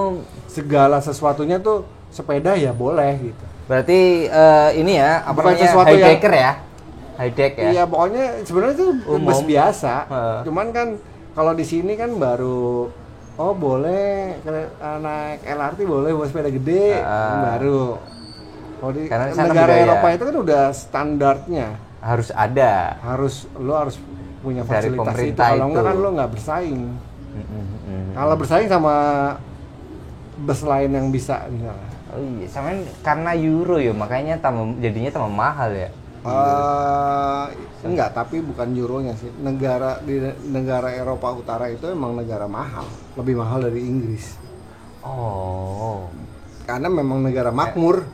segala sesuatunya tuh sepeda ya boleh gitu. Berarti ini ya, apa Bukan namanya, sesuatu hijacker ya? Hijack ya? Iya, pokoknya sebenarnya itu bus Umum. biasa. Cuman kan kalau di sini kan baru boleh naik LRT, boleh buat sepeda gede, baru. Kalau di Karena di sana negara budaya. Eropa itu kan udah standarnya. Harus ada. Lo harus punya Dari fasilitas itu. pemerintah Kalau enggak itu. kan lo nggak bersaing. Kalau bersaing sama bus lain yang bisa misalnya. Oh iya, sama karena euro ya, makanya jadinya tambah mahal ya. Enggak, tapi bukan euronya sih. Di negara Eropa Utara itu emang negara mahal, lebih mahal dari Inggris. Oh. Karena memang negara makmur.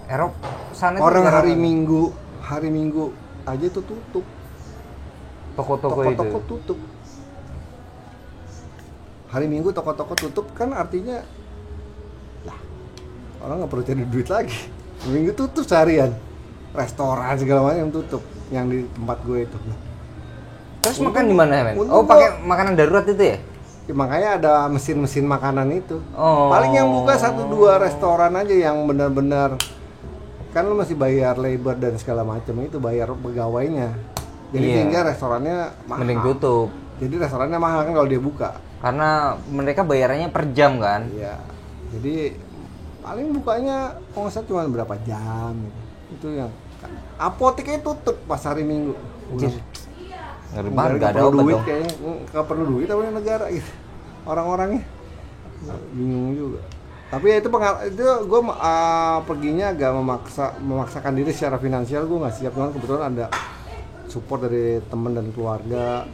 Eropa sana Orang negara hari mana? Minggu aja tuh tutup. Toko-toko itu. Toko-toko tutup. Hari Minggu toko-toko tutup kan artinya orang nggak perlu cari duit lagi. Minggu tutup seharian. Restoran segala macam tutup yang di tempat gue itu. Terus makan di mana, men? untung Oh, pakai makanan darurat itu ya? Ya, makanya ada mesin-mesin makanan itu. Oh. Paling yang buka 1-2 restoran aja yang benar-benar kan lu masih bayar labor dan segala macam itu, bayar pegawainya. Jadi Iya. sehingga restorannya mahal. Mending tutup. Jadi restorannya mahal kan kalau dia buka. Karena mereka bayarannya per jam kan? Iya. Jadi paling bukanya kalau nggak salah cuma berapa jam gitu. Itu yang apoteknya tutup pas hari Minggu. Anjir. Ngeri banget, Negara nggak ada perlu obat duit dong. kayaknya, nggak perlu duit tapi negara gitu. Orang-orangnya bingung juga. Tapi ya itu gue perginya agak memaksakan diri secara finansial, gue nggak siap. Cuman kebetulan ada support dari teman dan keluarga.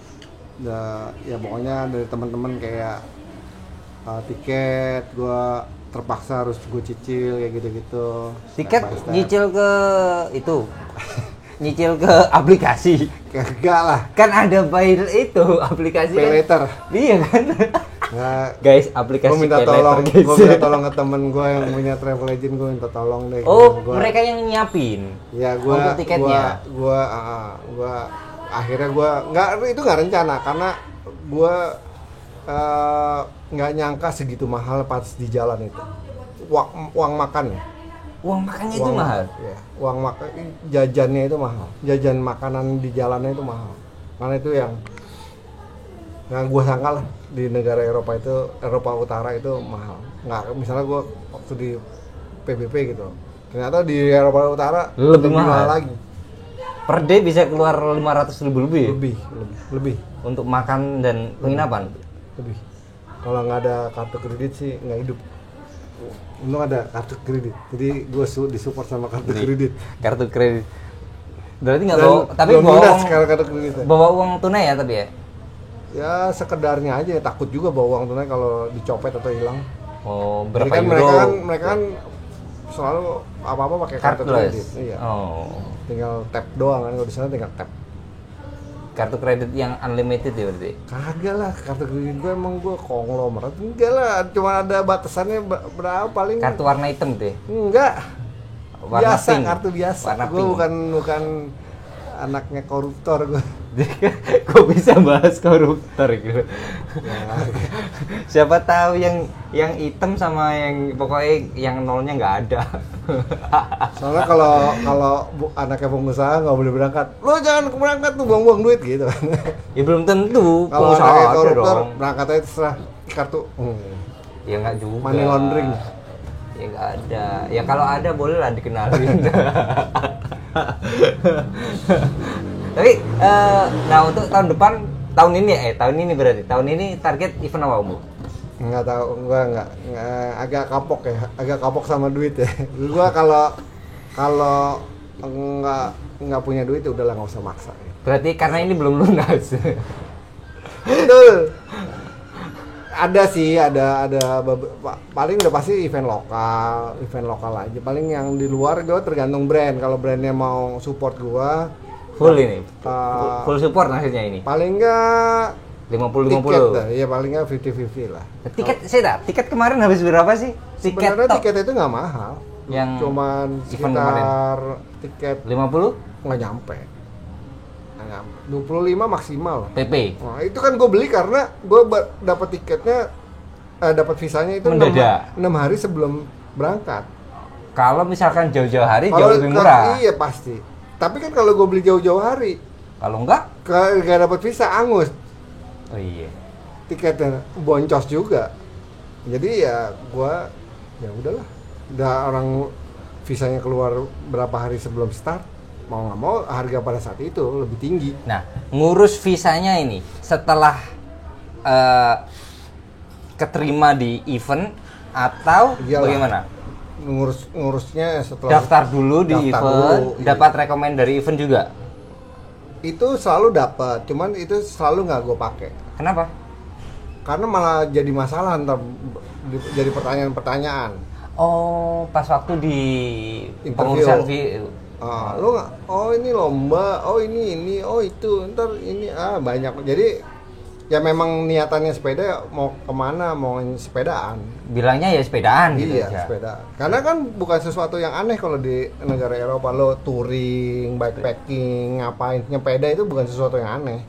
Ya pokoknya dari teman-teman kayak tiket gue terpaksa harus gue cicil kayak gitu-gitu. Tiket Step by step. nyicil ke itu. Nyicil ke aplikasi. Kagak lah. Kan ada bayar itu aplikasi Pay kan. later. Iya kan? Nggak, Guys, aplikasi gue minta pay tolong, later, guys. gue minta tolong ke temen gue yang punya travel agent, gue minta tolong deh. Oh, Gua, mereka yang nyiapin. ya gue, untuk tiketnya. gue akhirnya gue itu nggak rencana karena gue nggak nyangka segitu mahal pas di jalan itu. Uang makan. Uang makannya itu mahal. Ya, uang makan, jajannya itu mahal. Jajan makanan di jalannya itu mahal. Karena itu yang gue sangka lah di negara Eropa Utara itu mahal. Nggak, misalnya gue waktu di PBB gitu, ternyata di Eropa Utara Lebih mahal lagi. Per day bisa keluar 500.000 lebih. Lebih Untuk makan dan penginapan. lebih. Kalau nggak ada kartu kredit sih nggak hidup. Untung ada kartu kredit, jadi gue disupport sama kartu kredit. Kartu kredit. Berarti nggak Dan bawa, tapi belum bawa lunas uang, kalau kartu kredit. bawa uang tunai ya tapi ya. Ya sekedarnya aja, takut juga bawa uang tunai kalau dicopet atau hilang. Oh, Jadi berapa kan euro? mereka kan selalu apa-apa pakai kartu Cardless. kredit. Iya. Oh. Tinggal tap doang kan, kalau di sana tinggal tap. Kartu kredit yang unlimited ya berarti. Kagak lah, kartu kredit gue emang gue konglomerat. Enggak lah, cuma ada batasannya berapa paling. Kartu warna hitam tuh ya? Enggak. Warna Biasa, pink. kartu biasa. Warna Gue pink. bukan anaknya koruptor gue. Kok bisa bahas koruptor gitu? Ya, Siapa tahu yang hitam sama yang pokoknya yang nolnya nggak ada. soalnya kalau anaknya pengusaha nggak boleh berangkat. Lo jangan berangkat tuh, buang-buang duit gitu. Ya belum tentu. Kalau pengusaha anaknya ada koruptor dong. berangkat aja terserah kartu. Ya nggak juga. Money laundering. Ya nggak ada. Ya kalau ada boleh lah dikenalin. Tapi nah untuk tahun ini berarti tahun ini target event apa Om? Nggak tahu, nggak agak kapok sama duit ya. Gua kalau nggak punya duit ya udahlah, nggak usah maksa ya. Berarti karena ini belum lunas. Betul. Ada sih, paling udah pasti event lokal aja. Paling yang di luar gue tergantung brand. Kalau brandnya mau support gue, full ini, full support maksudnya ini. Paling enggak 50-50. tiket dah, iya paling enggak 50-50 lah. Tiket kemarin habis berapa sih? Sebenarnya tiket itu nggak mahal. Yang cuman sekitar tiket 50? Nggak nyampe. 25 maksimal. PP. Nah, itu kan gue beli karena gue dapat tiketnya, dapat visanya itu 6 hari sebelum berangkat. Kalau misalkan jauh-jauh hari jauh lebih murah. Iya pasti. Tapi kan kalau gue beli jauh-jauh hari, kalau enggak dapat visa angus. Oh iya. Tiketnya boncos juga. Jadi ya gue ya udahlah. Udah orang visanya keluar berapa hari sebelum start. Mau nggak mau harga pada saat itu lebih tinggi. Nah, ngurus visanya ini setelah keterima di event atau Iyalah. bagaimana? Ngurusnya setelah Daftar dulu di event, dulu, dapat rekomend dari event juga. Itu selalu dapat, cuman itu selalu nggak gue pakai. Kenapa? Karena malah jadi masalah, ntar jadi pertanyaan-pertanyaan. Oh, pas waktu di Interview. pengurusan Lo nggak, oh ini lomba, oh ini, oh itu, ntar ini banyak. Jadi ya memang niatannya sepeda mau kemana, mau sepedaan. bilangnya ya sepedaan gitu Iya, aja. sepeda. Karena kan bukan sesuatu yang aneh kalau di negara Eropa lo touring, bikepacking, ngapain nyepeda itu bukan sesuatu yang aneh.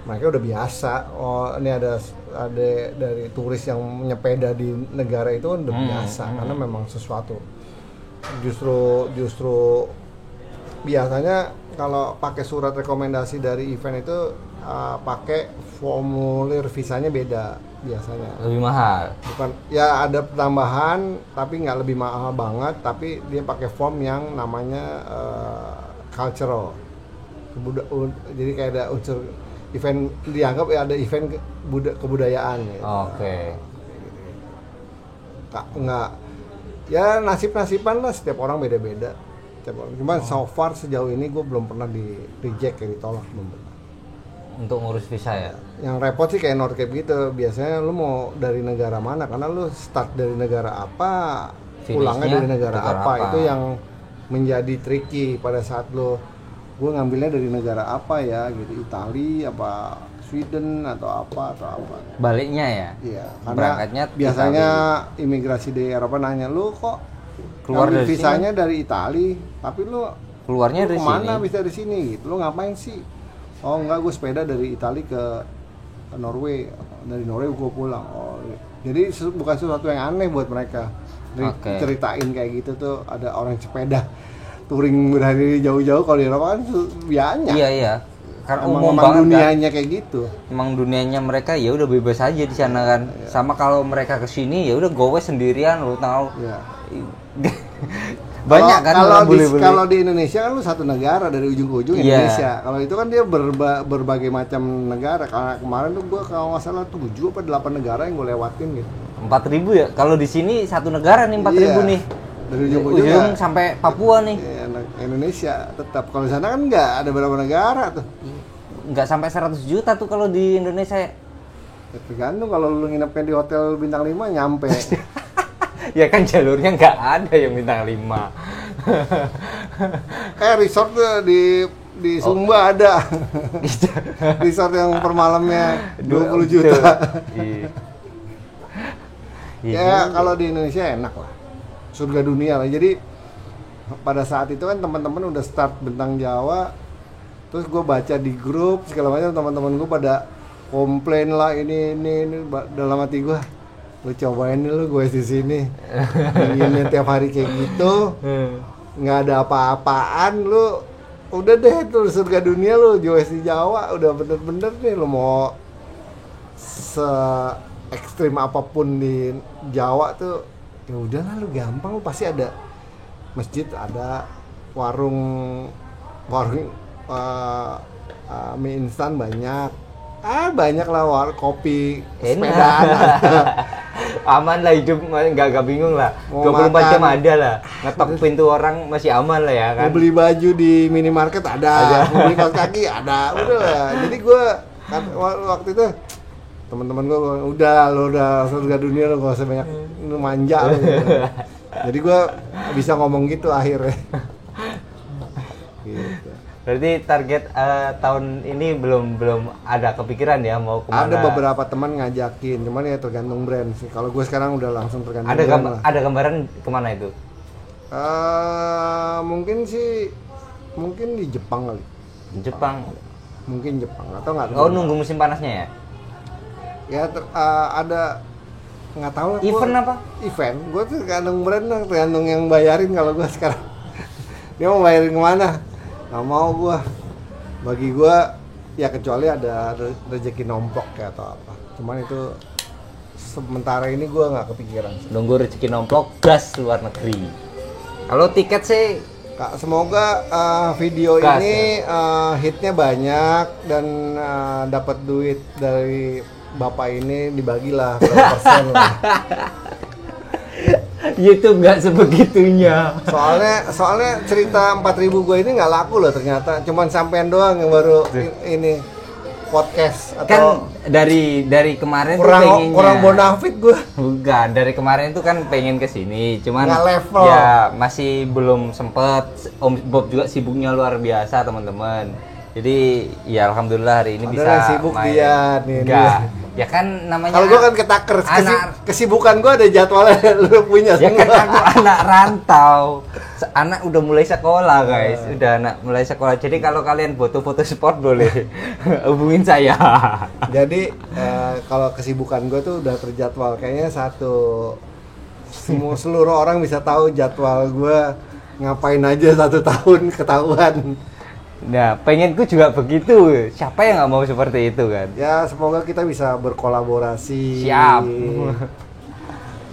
Mereka udah biasa. Oh, ini ada dari turis yang nyepeda di negara itu udah biasa karena memang sesuatu. Justru biasanya kalau pakai surat rekomendasi dari event itu pakai formulir visanya beda biasanya. Lebih mahal. Bukan, ya ada tambahan tapi nggak lebih mahal banget, tapi dia pakai form yang namanya cultural. Jadi kayak ada unsur event, dianggap ya ada event kebudayaan gitu. Oke. Nggak, ya nasib-nasiban lah, setiap orang beda-beda. Cuman so far sejauh ini gue belum pernah di reject, kayak ditolak, belum pernah. Untuk ngurus visa ya. Yang repot sih kayak Nordcape gitu. Biasanya lu mau dari negara mana? Karena lu start dari negara apa, pulangnya dari negara apa. Itu yang menjadi tricky pada saat lu, gue ngambilnya dari negara apa ya gitu, Italia apa Sweden atau apa. Baliknya ya. Iya, karena berangkatnya biasanya imigrasi di Eropa nanya, lu kok keluar dari visanya dari Italia, tapi lu keluarnya dari kemana sini. bisa dari sini gitu, lu ngapain sih? Oh enggak, gue sepeda dari Italia ke Norway, dari Norway gue pulang. Oh, jadi bukan sesuatu yang aneh buat mereka. Ceritain kayak gitu tuh, ada orang sepeda touring berhari jauh-jauh, kalau di Eropa kan banyak. Iya. Karena umum emang banget dunianya kan. kayak gitu. Emang dunianya mereka ya udah bebas aja di sana kan. Iya. Sama kalau mereka kesini ya udah gowe sendirian, lu tahu. Iya. Banyak kan kalau di Indonesia kan lu satu negara dari ujung ke ujung Indonesia. Kalau itu kan dia berbagai macam negara. Karena kemarin tuh gua kalau nggak salah 7 apa 8 negara yang gue lewatin gitu. 4.000 ya. Kalau di sini satu negara nih 4.000 nih. Dari ujung ke ujung sampai Papua nih. Indonesia tetap. Kalau di sana kan nggak ada berapa negara tuh. Nggak sampai 100 juta tuh kalau di Indonesia. Ya, tergantung, kalau lu nginepnya di hotel bintang 5 nyampe. Ya kan jalurnya nggak ada yang bintang 5. Resort tuh di Sumba ada. Resort yang per malamnya 20 juta. Ya kalau di Indonesia enak lah. Surga dunia lah. Jadi pada saat itu kan teman-teman udah start Bentang Jawa. Terus gue baca di grup segala macam, teman-teman gue pada komplain lah ini dalam hati gue. Lu cobain dulu gue di sini, dinginnya tiap hari kayak gitu, nggak ada apa-apaan, lu udah deh tuh surga dunia lu, Joes di Jawa udah bener-bener nih, lu mau se ekstrim apapun di Jawa tuh, ya udahlah lu gampang, lu pasti ada masjid, ada warung mie instan banyak. Banyak lah kopi, sepedaan. Aman lah hidup, nggak bingung lah. 24 jam ada lah. Ngetok pintu orang masih aman lah ya kan. Mau beli baju di minimarket ada. Mau beli kaos kaki ada. Udah lah. Jadi gue kan waktu itu teman-teman gue udah lo udah surga dunia lo gak usah banyak lu manja lo gitu. Jadi gue bisa ngomong gitu akhirnya gitu. Berarti target tahun ini belum ada kepikiran ya mau kemana? Ada beberapa teman ngajakin, cuman ya tergantung brand sih. Kalau gue sekarang udah langsung tergantung brand lah. Ada gambaran kemana itu? Mungkin di Jepang kali. Jepang. Mungkin Jepang atau nggak? Oh, nunggu musim panasnya ya? Ya ada nggak tahu lah. Event apa? Event. Gue tuh tergantung brand lah, tergantung yang bayarin kalau gue sekarang. Dia mau bayarin kemana? Nggak mau gue. Bagi gue ya kecuali ada rezeki nomplok ya atau apa. Cuman itu sementara ini gue nggak kepikiran. Nunggu rezeki nomplok gas luar negeri. Kalau tiket sih semoga video gas, ini hitnya banyak dan dapat duit dari bapak ini dibagilah berapa persen lah. YouTube nggak sebegitunya. Soalnya cerita 4.000 gue ini nggak laku loh ternyata. Cuman sampean doang yang baru ini podcast atau Kan dari kemarin kurang bonafit gue. Bukan, dari kemarin tuh kan pengen kesini, cuman Nggak level. ya masih belum sempet. Om Bob juga sibuknya luar biasa teman-teman. Jadi ya alhamdulillah hari ini Ada bisa yang sibuk main. dia nih, Enggak. dia. Ya kan namanya Kalau gue kan ketaker, kesibukan gue ada jadwalnya lu punya ya semua. kan aku anak rantau. Anak udah mulai sekolah guys, udah anak mulai sekolah. Jadi kalau kalian butuh foto sport boleh hubungin saya. Jadi kalau kesibukan gue tuh udah terjadwal. Kayaknya seluruh orang bisa tahu jadwal gue ngapain aja 1 tahun ketahuan. Nah, pengenku juga begitu. Siapa yang nggak mau seperti itu kan? Ya semoga kita bisa berkolaborasi. Siap.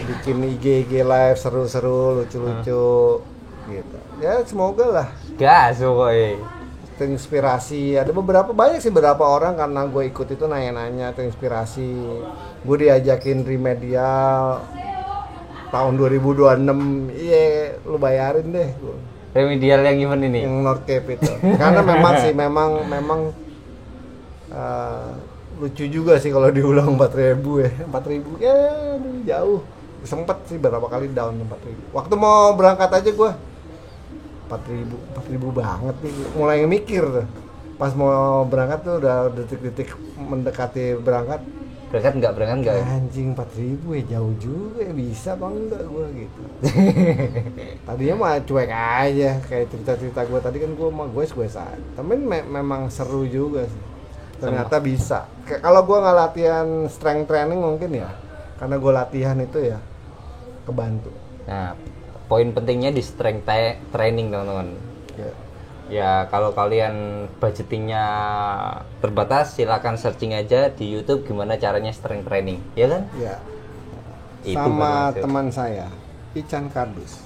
Bikin IG live seru-seru, lucu-lucu gitu. Ya semoga lah. Gas pokoknya. Terinspirasi. Ada banyak sih beberapa orang karena gue ikut itu nanya-nanya terinspirasi. Gue diajakin remedial tahun 2026. Iya, lu bayarin deh. Remedial yang event ini. Yang North Cape itu. Karena memang lucu juga sih kalau diulang 4.000 ya. 4.000 ya jauh. Sempet sih berapa kali down 4.000. Waktu mau berangkat aja gue 4.000 banget nih. Mulai mikir tuh. Pas mau berangkat tuh udah detik-detik mendekati berangkat. Berangkat enggak? Anjing 4.000 ya jauh juga ya, bisa apa enggak gue gitu. Tadinya mah cuek aja kayak cerita-cerita gue tadi kan gue mah gue aja. Tapi memang seru juga sih. Ternyata bisa. Kalau gue nggak latihan strength training mungkin ya, karena gue latihan itu ya kebantu. Nah, poin pentingnya di strength training teman-teman. Ya kalau kalian budgetingnya terbatas, silakan searching aja di YouTube gimana caranya strength training, ya kan? Ya. Itu sama bener, teman saya, Ican Kardus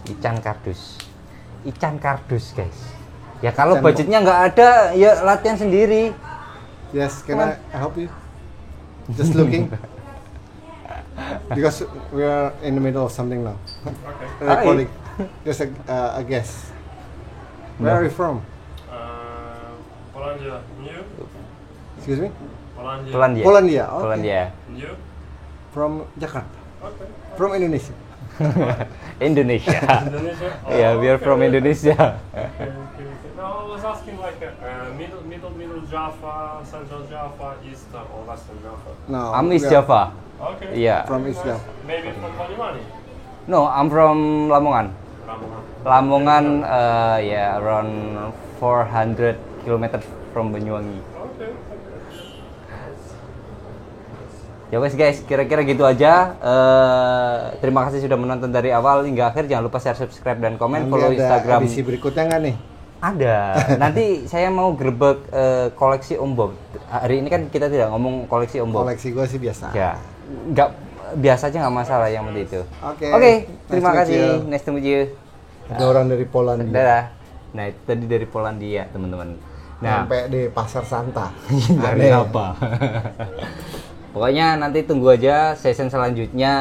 guys. Ya kalau Ican budgetnya nggak ada, ya latihan sendiri. Yes, can I help you? Just looking. Because we are in the middle of something now. Okay. Recording. Just a guess. Where are you from? Polandia. You? Excuse me? Polandia. Polandia. Okay. Polandia. You? From Jakarta. Okay. From Indonesia. Indonesia. Indonesia? Yeah, we are from Indonesia. Okay. No, I was asking like middle Java, Central Java, Eastern or Western Java. No. I'm East we are Java. Okay. Yeah. From East Java. Maybe from Banyuwangi? No, I'm from Lamongan. Lamongan. Lamongan, yeah, around 400 kilometers from Banyuwangi. Okay. Ya wes guys, kira-kira gitu aja. Terima kasih sudah menonton dari awal hingga akhir. Jangan lupa share, subscribe, dan komen. Nanti Follow ada Instagram. edisi berikutnya nggak nih? Ada. Nanti saya mau gerbek koleksi Om Bob. Hari ini kan kita tidak ngomong koleksi Om Bob. Koleksi gue sih biasa. Ya, nggak biasa aja nggak masalah yang penting itu. Oke. Terima Nice to meet kasih. you. Nice to meet you. Ada orang dari Polandia. Dadah. Nah itu tadi dari Polandia teman-teman. Nah, Sampai di Pasar Santa. dari apa? Pokoknya nanti tunggu aja season selanjutnya.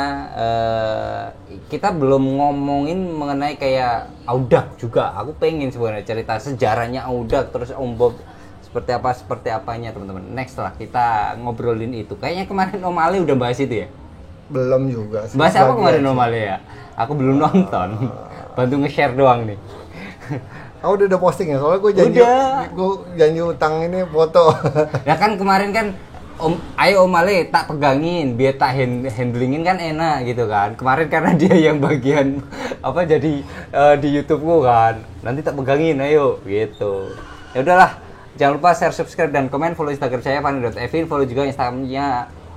Kita belum ngomongin mengenai kayak Audak juga. Aku pengen sebenarnya cerita sejarahnya Audak, terus Om Bob seperti apanya teman-teman. Next lah kita ngobrolin itu. Kayaknya kemarin Om Ali udah bahas itu ya. Belum juga sih. Bahas apa kemarin Sebagian Om Ali ya? Aku belum nonton. Bantu nge-share doang nih. Oh, udah posting ya? Soalnya gue janji utang ini foto. Ya kan kemarin kan ayo Om Ali tak pegangin biar tak handlingin kan enak gitu kan. Kemarin karena dia yang bagian apa jadi di YouTube-ku kan. Nanti tak pegangin ayo gitu. Ya udahlah, jangan lupa share, subscribe dan komen, follow Instagram saya fani.evin, follow juga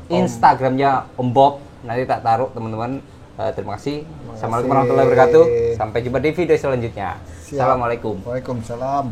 Instagramnya Om Bob. Nanti tak taruh teman-teman. Terima kasih. Assalamualaikum warahmatullahi wabarakatuh. Sampai jumpa di video selanjutnya. Siap. Assalamualaikum. Waalaikumsalam.